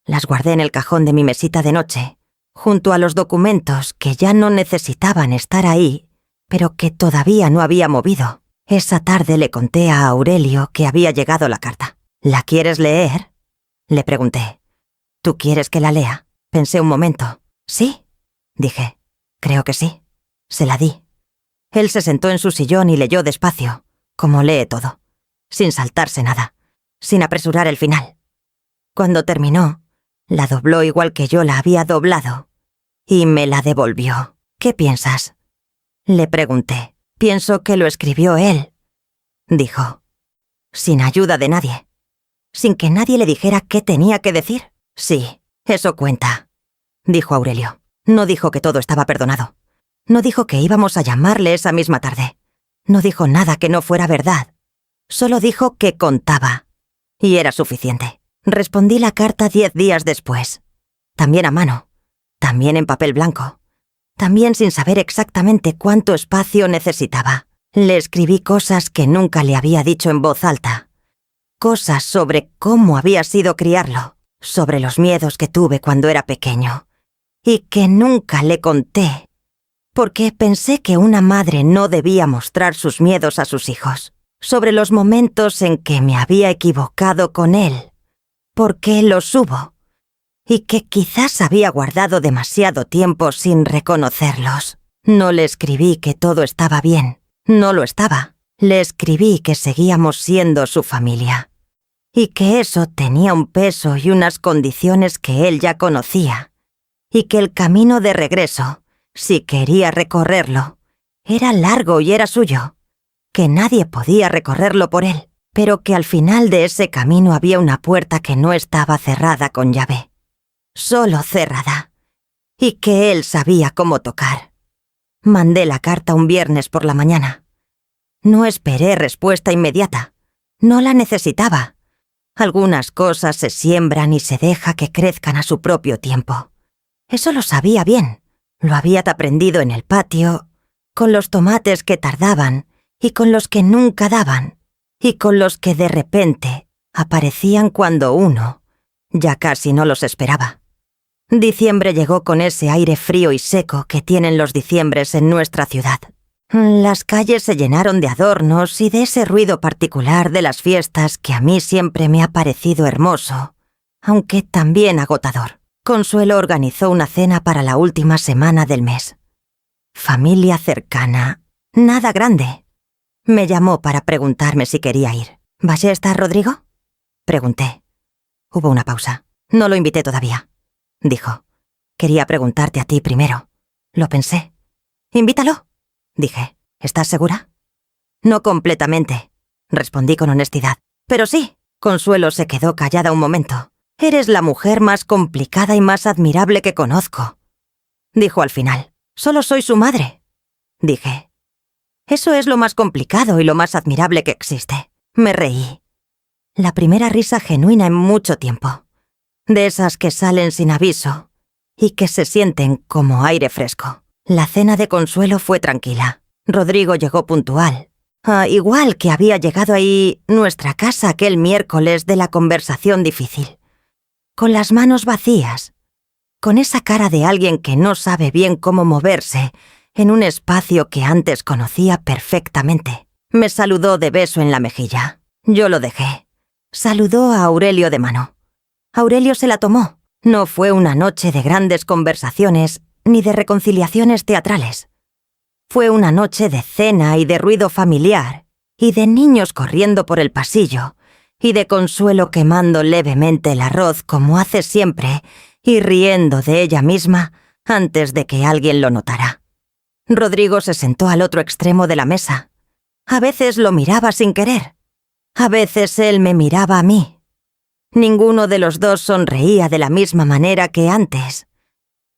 las guardé en el cajón de mi mesita de noche, junto a los documentos que ya no necesitaban estar ahí, pero que todavía no había movido. Esa tarde le conté a Aurelio que había llegado la carta. ¿La quieres leer?, le pregunté. ¿Tú quieres que la lea? Pensé un momento. ¿Sí?, dije. Creo que sí. Se la di. Él se sentó en su sillón y leyó despacio, como lee todo, sin saltarse nada, sin apresurar el final. Cuando terminó, la dobló igual que yo la había doblado y me la devolvió. ¿Qué piensas?, le pregunté. Pienso que lo escribió él, dijo, sin ayuda de nadie, sin que nadie le dijera qué tenía que decir. Sí, eso cuenta, dijo Aurelio. No dijo que todo estaba perdonado. No dijo que íbamos a llamarle esa misma tarde. No dijo nada que no fuera verdad. Solo dijo que contaba. Y era suficiente. Respondí la carta 10 días después. También a mano. También en papel blanco. También sin saber exactamente cuánto espacio necesitaba. Le escribí cosas que nunca le había dicho en voz alta. Cosas sobre cómo había sido criarlo. Sobre los miedos que tuve cuando era pequeño. Y que nunca le conté. Porque pensé que una madre no debía mostrar sus miedos a sus hijos. Sobre los momentos en que me había equivocado con él. Porque los hubo. Y que quizás había guardado demasiado tiempo sin reconocerlos. No le escribí que todo estaba bien. No lo estaba. Le escribí que seguíamos siendo su familia. Y que eso tenía un peso y unas condiciones que él ya conocía. Y que el camino de regreso, si quería recorrerlo, era largo y era suyo. Que nadie podía recorrerlo por él. Pero que al final de ese camino había una puerta que no estaba cerrada con llave. Solo cerrada. Y que él sabía cómo tocar. Mandé la carta un viernes por la mañana. No esperé respuesta inmediata. No la necesitaba. Algunas cosas se siembran y se deja que crezcan a su propio tiempo. Eso lo sabía bien. Lo había aprendido en el patio, con los tomates que tardaban y con los que nunca daban, y con los que de repente aparecían cuando uno ya casi no los esperaba. Diciembre llegó con ese aire frío y seco que tienen los diciembres en nuestra ciudad. Las calles se llenaron de adornos y de ese ruido particular de las fiestas que a mí siempre me ha parecido hermoso, aunque también agotador. Consuelo organizó una cena para la última semana del mes. Familia cercana, nada grande. Me llamó para preguntarme si quería ir. ¿Vas a estar, Rodrigo?, pregunté. Hubo una pausa. No lo invité todavía, dijo. Quería preguntarte a ti primero. Lo pensé. Invítalo, dije. ¿Estás segura? No completamente, respondí con honestidad. Pero sí. Consuelo se quedó callada un momento. Eres la mujer más complicada y más admirable que conozco, dijo al final. Solo soy su madre, dije. Eso es lo más complicado y lo más admirable que existe. Me reí. La primera risa genuina en mucho tiempo. De esas que salen sin aviso y que se sienten como aire fresco. La cena de Consuelo fue tranquila. Rodrigo llegó puntual. Igual que había llegado ahí nuestra casa aquel miércoles de la conversación difícil. Con las manos vacías. Con esa cara de alguien que no sabe bien cómo moverse en un espacio que antes conocía perfectamente. Me saludó de beso en la mejilla. Yo lo dejé. Saludó a Aurelio de mano. Aurelio se la tomó. No fue una noche de grandes conversaciones ni de reconciliaciones teatrales. Fue una noche de cena y de ruido familiar, y de niños corriendo por el pasillo, y de Consuelo quemando levemente el arroz como hace siempre, y riendo de ella misma antes de que alguien lo notara. Rodrigo se sentó al otro extremo de la mesa. A veces lo miraba sin querer. A veces él me miraba a mí. Ninguno de los dos sonreía de la misma manera que antes,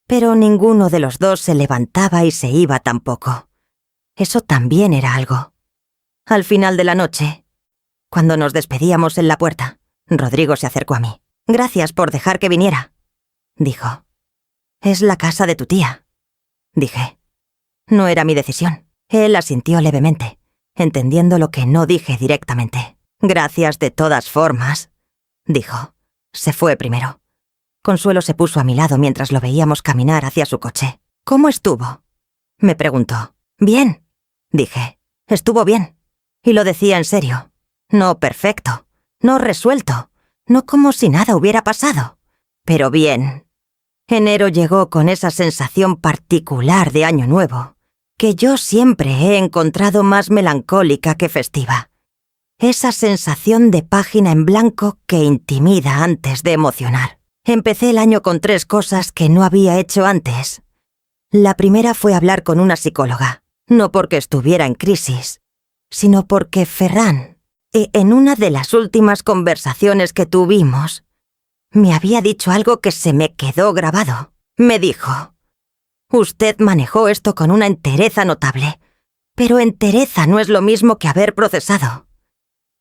pero ninguno de los dos se levantaba y se iba tampoco. Eso también era algo. Al final de la noche, cuando nos despedíamos en la puerta, Rodrigo se acercó a mí. «Gracias por dejar que viniera», dijo. «Es la casa de tu tía», dije. No era mi decisión. Él asintió levemente, entendiendo lo que no dije directamente. «Gracias de todas formas», dijo. Se fue primero. Consuelo se puso a mi lado mientras lo veíamos caminar hacia su coche. «¿Cómo estuvo?», me preguntó. «Bien», dije. «Estuvo bien». Y lo decía en serio. No perfecto, no resuelto, no como si nada hubiera pasado, pero bien. Enero llegó con esa sensación particular de Año Nuevo, que yo siempre he encontrado más melancólica que festiva. Esa sensación de página en blanco que intimida antes de emocionar. Empecé el año con 3 cosas que no había hecho antes. La primera fue hablar con una psicóloga, no porque estuviera en crisis, sino porque Ferran, en una de las últimas conversaciones que tuvimos, me había dicho algo que se me quedó grabado. Me dijo: «Usted manejó esto con una entereza notable, pero entereza no es lo mismo que haber procesado.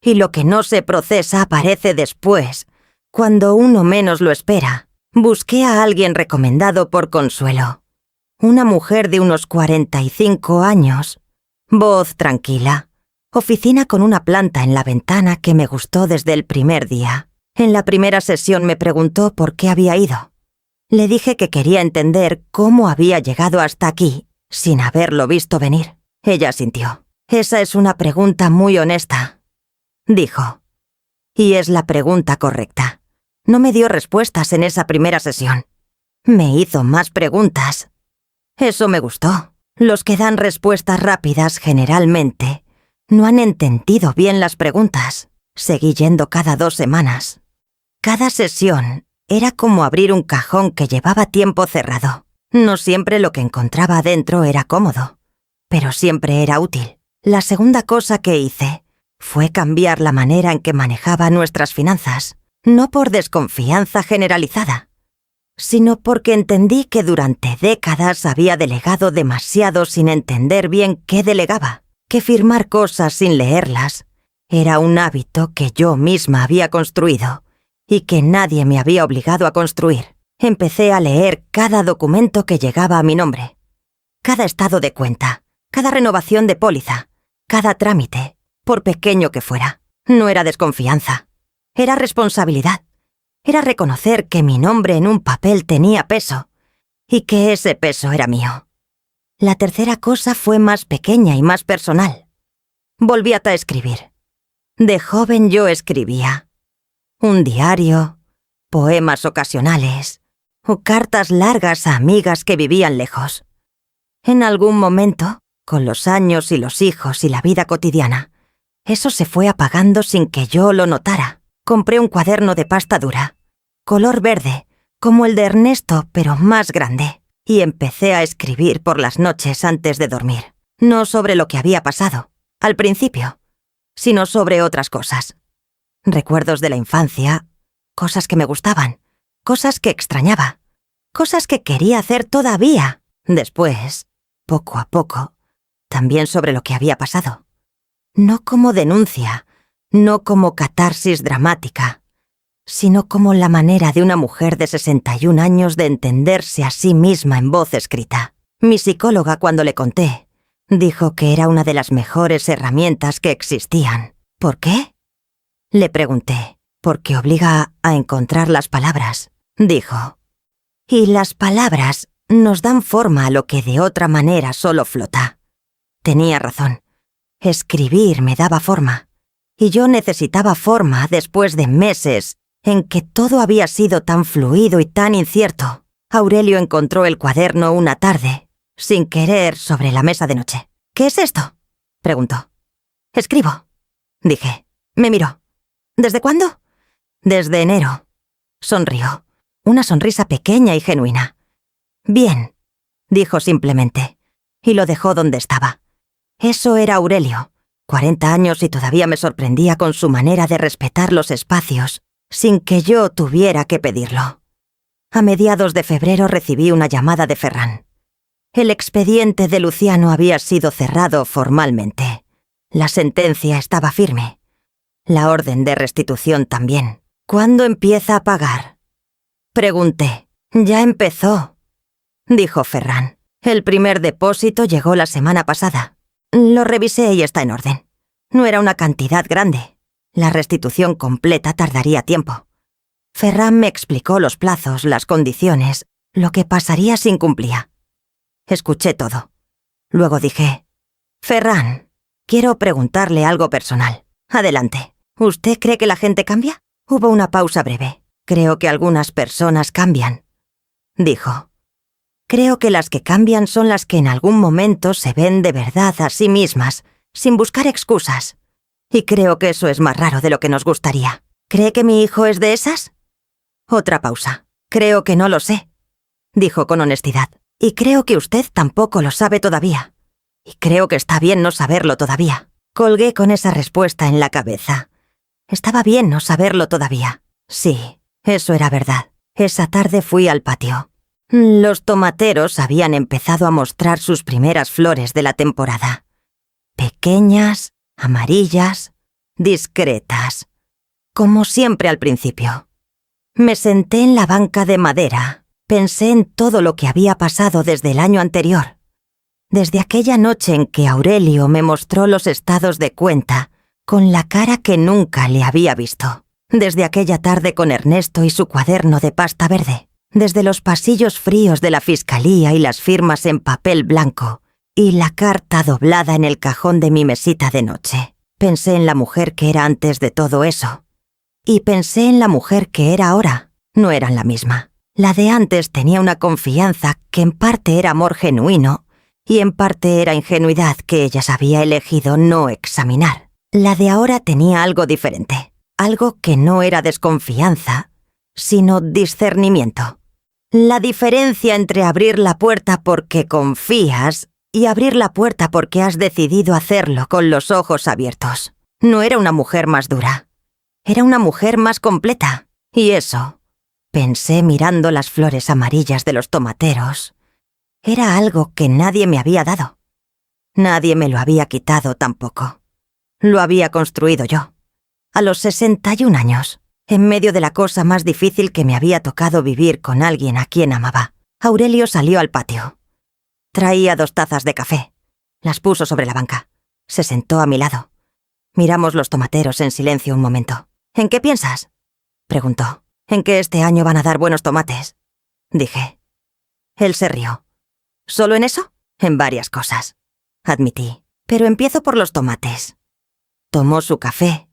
Y lo que no se procesa aparece después, cuando uno menos lo espera». Busqué a alguien recomendado por Consuelo. Una mujer de unos 45 años, voz tranquila, oficina con una planta en la ventana que me gustó desde el primer día. En la primera sesión me preguntó por qué había ido. Le dije que quería entender cómo había llegado hasta aquí, sin haberlo visto venir. Ella asintió. «Esa es una pregunta muy honesta», dijo. Y es la pregunta correcta. No me dio respuestas en esa primera sesión. Me hizo más preguntas. Eso me gustó. Los que dan respuestas rápidas generalmente no han entendido bien las preguntas. Seguí yendo cada 2 semanas. Cada sesión era como abrir un cajón que llevaba tiempo cerrado. No siempre lo que encontraba adentro era cómodo, pero siempre era útil. La segunda cosa que hice fue cambiar la manera en que manejaba nuestras finanzas, no por desconfianza generalizada, sino porque entendí que durante décadas había delegado demasiado sin entender bien qué delegaba, que firmar cosas sin leerlas era un hábito que yo misma había construido y que nadie me había obligado a construir. Empecé a leer cada documento que llegaba a mi nombre, cada estado de cuenta, cada renovación de póliza, cada trámite, por pequeño que fuera. No era desconfianza, era responsabilidad. Era reconocer que mi nombre en un papel tenía peso, y que ese peso era mío. La tercera cosa fue más pequeña y más personal. Volví a escribir. De joven yo escribía. Un diario, poemas ocasionales, o cartas largas a amigas que vivían lejos. En algún momento, con los años y los hijos y la vida cotidiana, eso se fue apagando sin que yo lo notara. Compré un cuaderno de pasta dura, color verde, como el de Ernesto, pero más grande, y empecé a escribir por las noches antes de dormir. No sobre lo que había pasado, al principio, sino sobre otras cosas. Recuerdos de la infancia, cosas que me gustaban, cosas que extrañaba, cosas que quería hacer todavía. Después, poco a poco, también sobre lo que había pasado. No como denuncia, no como catarsis dramática, sino como la manera de una mujer de 61 años de entenderse a sí misma en voz escrita. Mi psicóloga, cuando le conté, dijo que era una de las mejores herramientas que existían. ¿Por qué? Le pregunté. Porque obliga a encontrar las palabras, dijo. Y las palabras nos dan forma a lo que de otra manera solo flota. Tenía razón. Escribir me daba forma. Y yo necesitaba forma después de meses en que todo había sido tan fluido y tan incierto. Aurelio encontró el cuaderno una tarde, sin querer, sobre la mesa de noche. ¿Qué es esto?, preguntó. Escribo, dije. Me miró. ¿Desde cuándo? Desde enero. Sonrió. Una sonrisa pequeña y genuina. Bien, dijo simplemente, y lo dejó donde estaba. Eso era Aurelio, 40 años, y todavía me sorprendía con su manera de respetar los espacios, sin que yo tuviera que pedirlo. A mediados de febrero recibí una llamada de Ferran. El expediente de Luciano había sido cerrado formalmente. La sentencia estaba firme. La orden de restitución también. ¿Cuándo empieza a pagar?, pregunté. Ya empezó, dijo Ferran. El primer depósito llegó la semana pasada. Lo revisé y está en orden. No era una cantidad grande. La restitución completa tardaría tiempo. Ferran me explicó los plazos, las condiciones, lo que pasaría si incumplía. Escuché todo. Luego dije: Ferran, quiero preguntarle algo personal. Adelante. ¿Usted cree que la gente cambia? Hubo una pausa breve. Creo que algunas personas cambian, dijo. Creo que las que cambian son las que en algún momento se ven de verdad a sí mismas, sin buscar excusas. Y creo que eso es más raro de lo que nos gustaría. ¿Cree que mi hijo es de esas? Otra pausa. Creo que no lo sé, dijo con honestidad. Y creo que usted tampoco lo sabe todavía. Y creo que está bien no saberlo todavía. Colgué con esa respuesta en la cabeza. Estaba bien no saberlo todavía. Sí, eso era verdad. Esa tarde fui al patio. Los tomateros habían empezado a mostrar sus primeras flores de la temporada. Pequeñas, amarillas, discretas. Como siempre al principio. Me senté en la banca de madera. Pensé en todo lo que había pasado desde el año anterior. Desde aquella noche en que Aurelio me mostró los estados de cuenta, con la cara que nunca le había visto. Desde aquella tarde con Ernesto y su cuaderno de pasta verde. Desde los pasillos fríos de la fiscalía y las firmas en papel blanco. Y la carta doblada en el cajón de mi mesita de noche. Pensé en la mujer que era antes de todo eso. Y pensé en la mujer que era ahora. No eran la misma. La de antes tenía una confianza que en parte era amor genuino y en parte era ingenuidad que ella había elegido no examinar. La de ahora tenía algo diferente, algo que no era desconfianza, sino discernimiento. La diferencia entre abrir la puerta porque confías y abrir la puerta porque has decidido hacerlo con los ojos abiertos. No era una mujer más dura, era una mujer más completa. Y eso, pensé mirando las flores amarillas de los tomateros, era algo que nadie me había dado. Nadie me lo había quitado tampoco. Lo había construido yo. A los 61 años, en medio de la cosa más difícil que me había tocado vivir con alguien a quien amaba. Aurelio salió al patio. Traía 2 tazas de café. Las puso sobre la banca. Se sentó a mi lado. Miramos los tomateros en silencio un momento. ¿En qué piensas?, preguntó. en que este año van a dar buenos tomates, dije. Él se rió. ¿Solo en eso? En varias cosas, admití. Pero empiezo por los tomates. Tomó su café.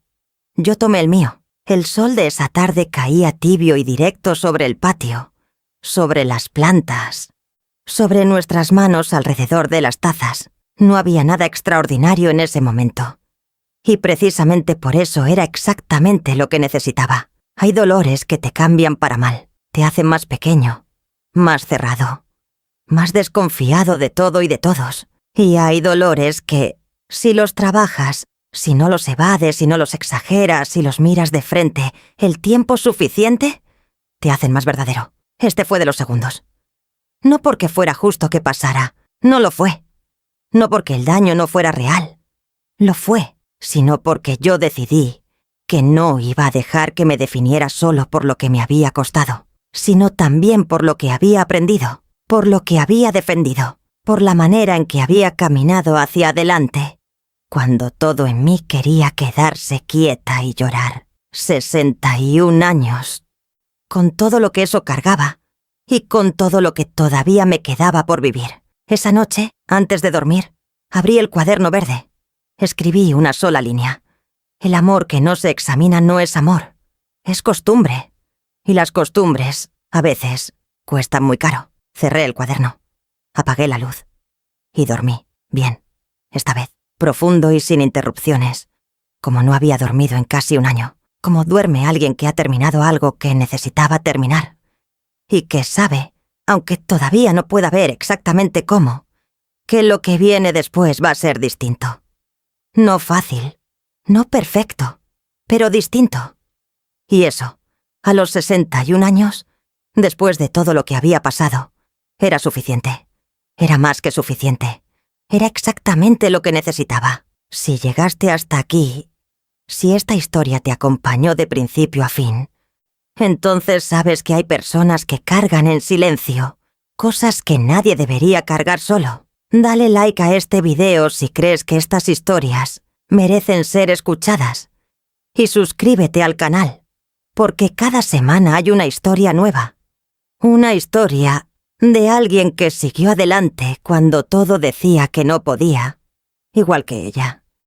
Yo tomé el mío. El sol de esa tarde caía tibio y directo sobre el patio, sobre las plantas, sobre nuestras manos alrededor de las tazas. No había nada extraordinario en ese momento. Y precisamente por eso era exactamente lo que necesitaba. Hay dolores que te cambian para mal, te hacen más pequeño, más cerrado, más desconfiado de todo y de todos. Y hay dolores que, si los trabajas, si no los evades, si no los exageras, si los miras de frente, el tiempo suficiente, te hacen más verdadero. Este fue de los segundos. No porque fuera justo que pasara, no lo fue. No porque el daño no fuera real, lo fue, sino porque yo decidí que no iba a dejar que me definiera solo por lo que me había costado, sino también por lo que había aprendido, por lo que había defendido, por la manera en que había caminado hacia adelante, cuando todo en mí quería quedarse quieta y llorar. 61 años, con todo lo que eso cargaba, y con todo lo que todavía me quedaba por vivir. Esa noche, antes de dormir, abrí el cuaderno verde. Escribí una sola línea. El amor que no se examina no es amor, es costumbre. Y las costumbres, a veces, cuestan muy caro. Cerré el cuaderno, apagué la luz y dormí, bien, esta vez, profundo y sin interrupciones, como no había dormido en casi un año, como duerme alguien que ha terminado algo que necesitaba terminar, y que sabe, aunque todavía no pueda ver exactamente cómo, que lo que viene después va a ser distinto. No fácil, no perfecto, pero distinto. Y eso, a los 61 años, después de todo lo que había pasado, era suficiente. Era más que suficiente. Era exactamente lo que necesitaba. Si llegaste hasta aquí, si esta historia te acompañó de principio a fin, entonces sabes que hay personas que cargan en silencio cosas que nadie debería cargar solo. Dale like a este video si crees que estas historias merecen ser escuchadas. Y suscríbete al canal, porque cada semana hay una historia nueva. Una historia de alguien que siguió adelante cuando todo decía que no podía, igual que ella.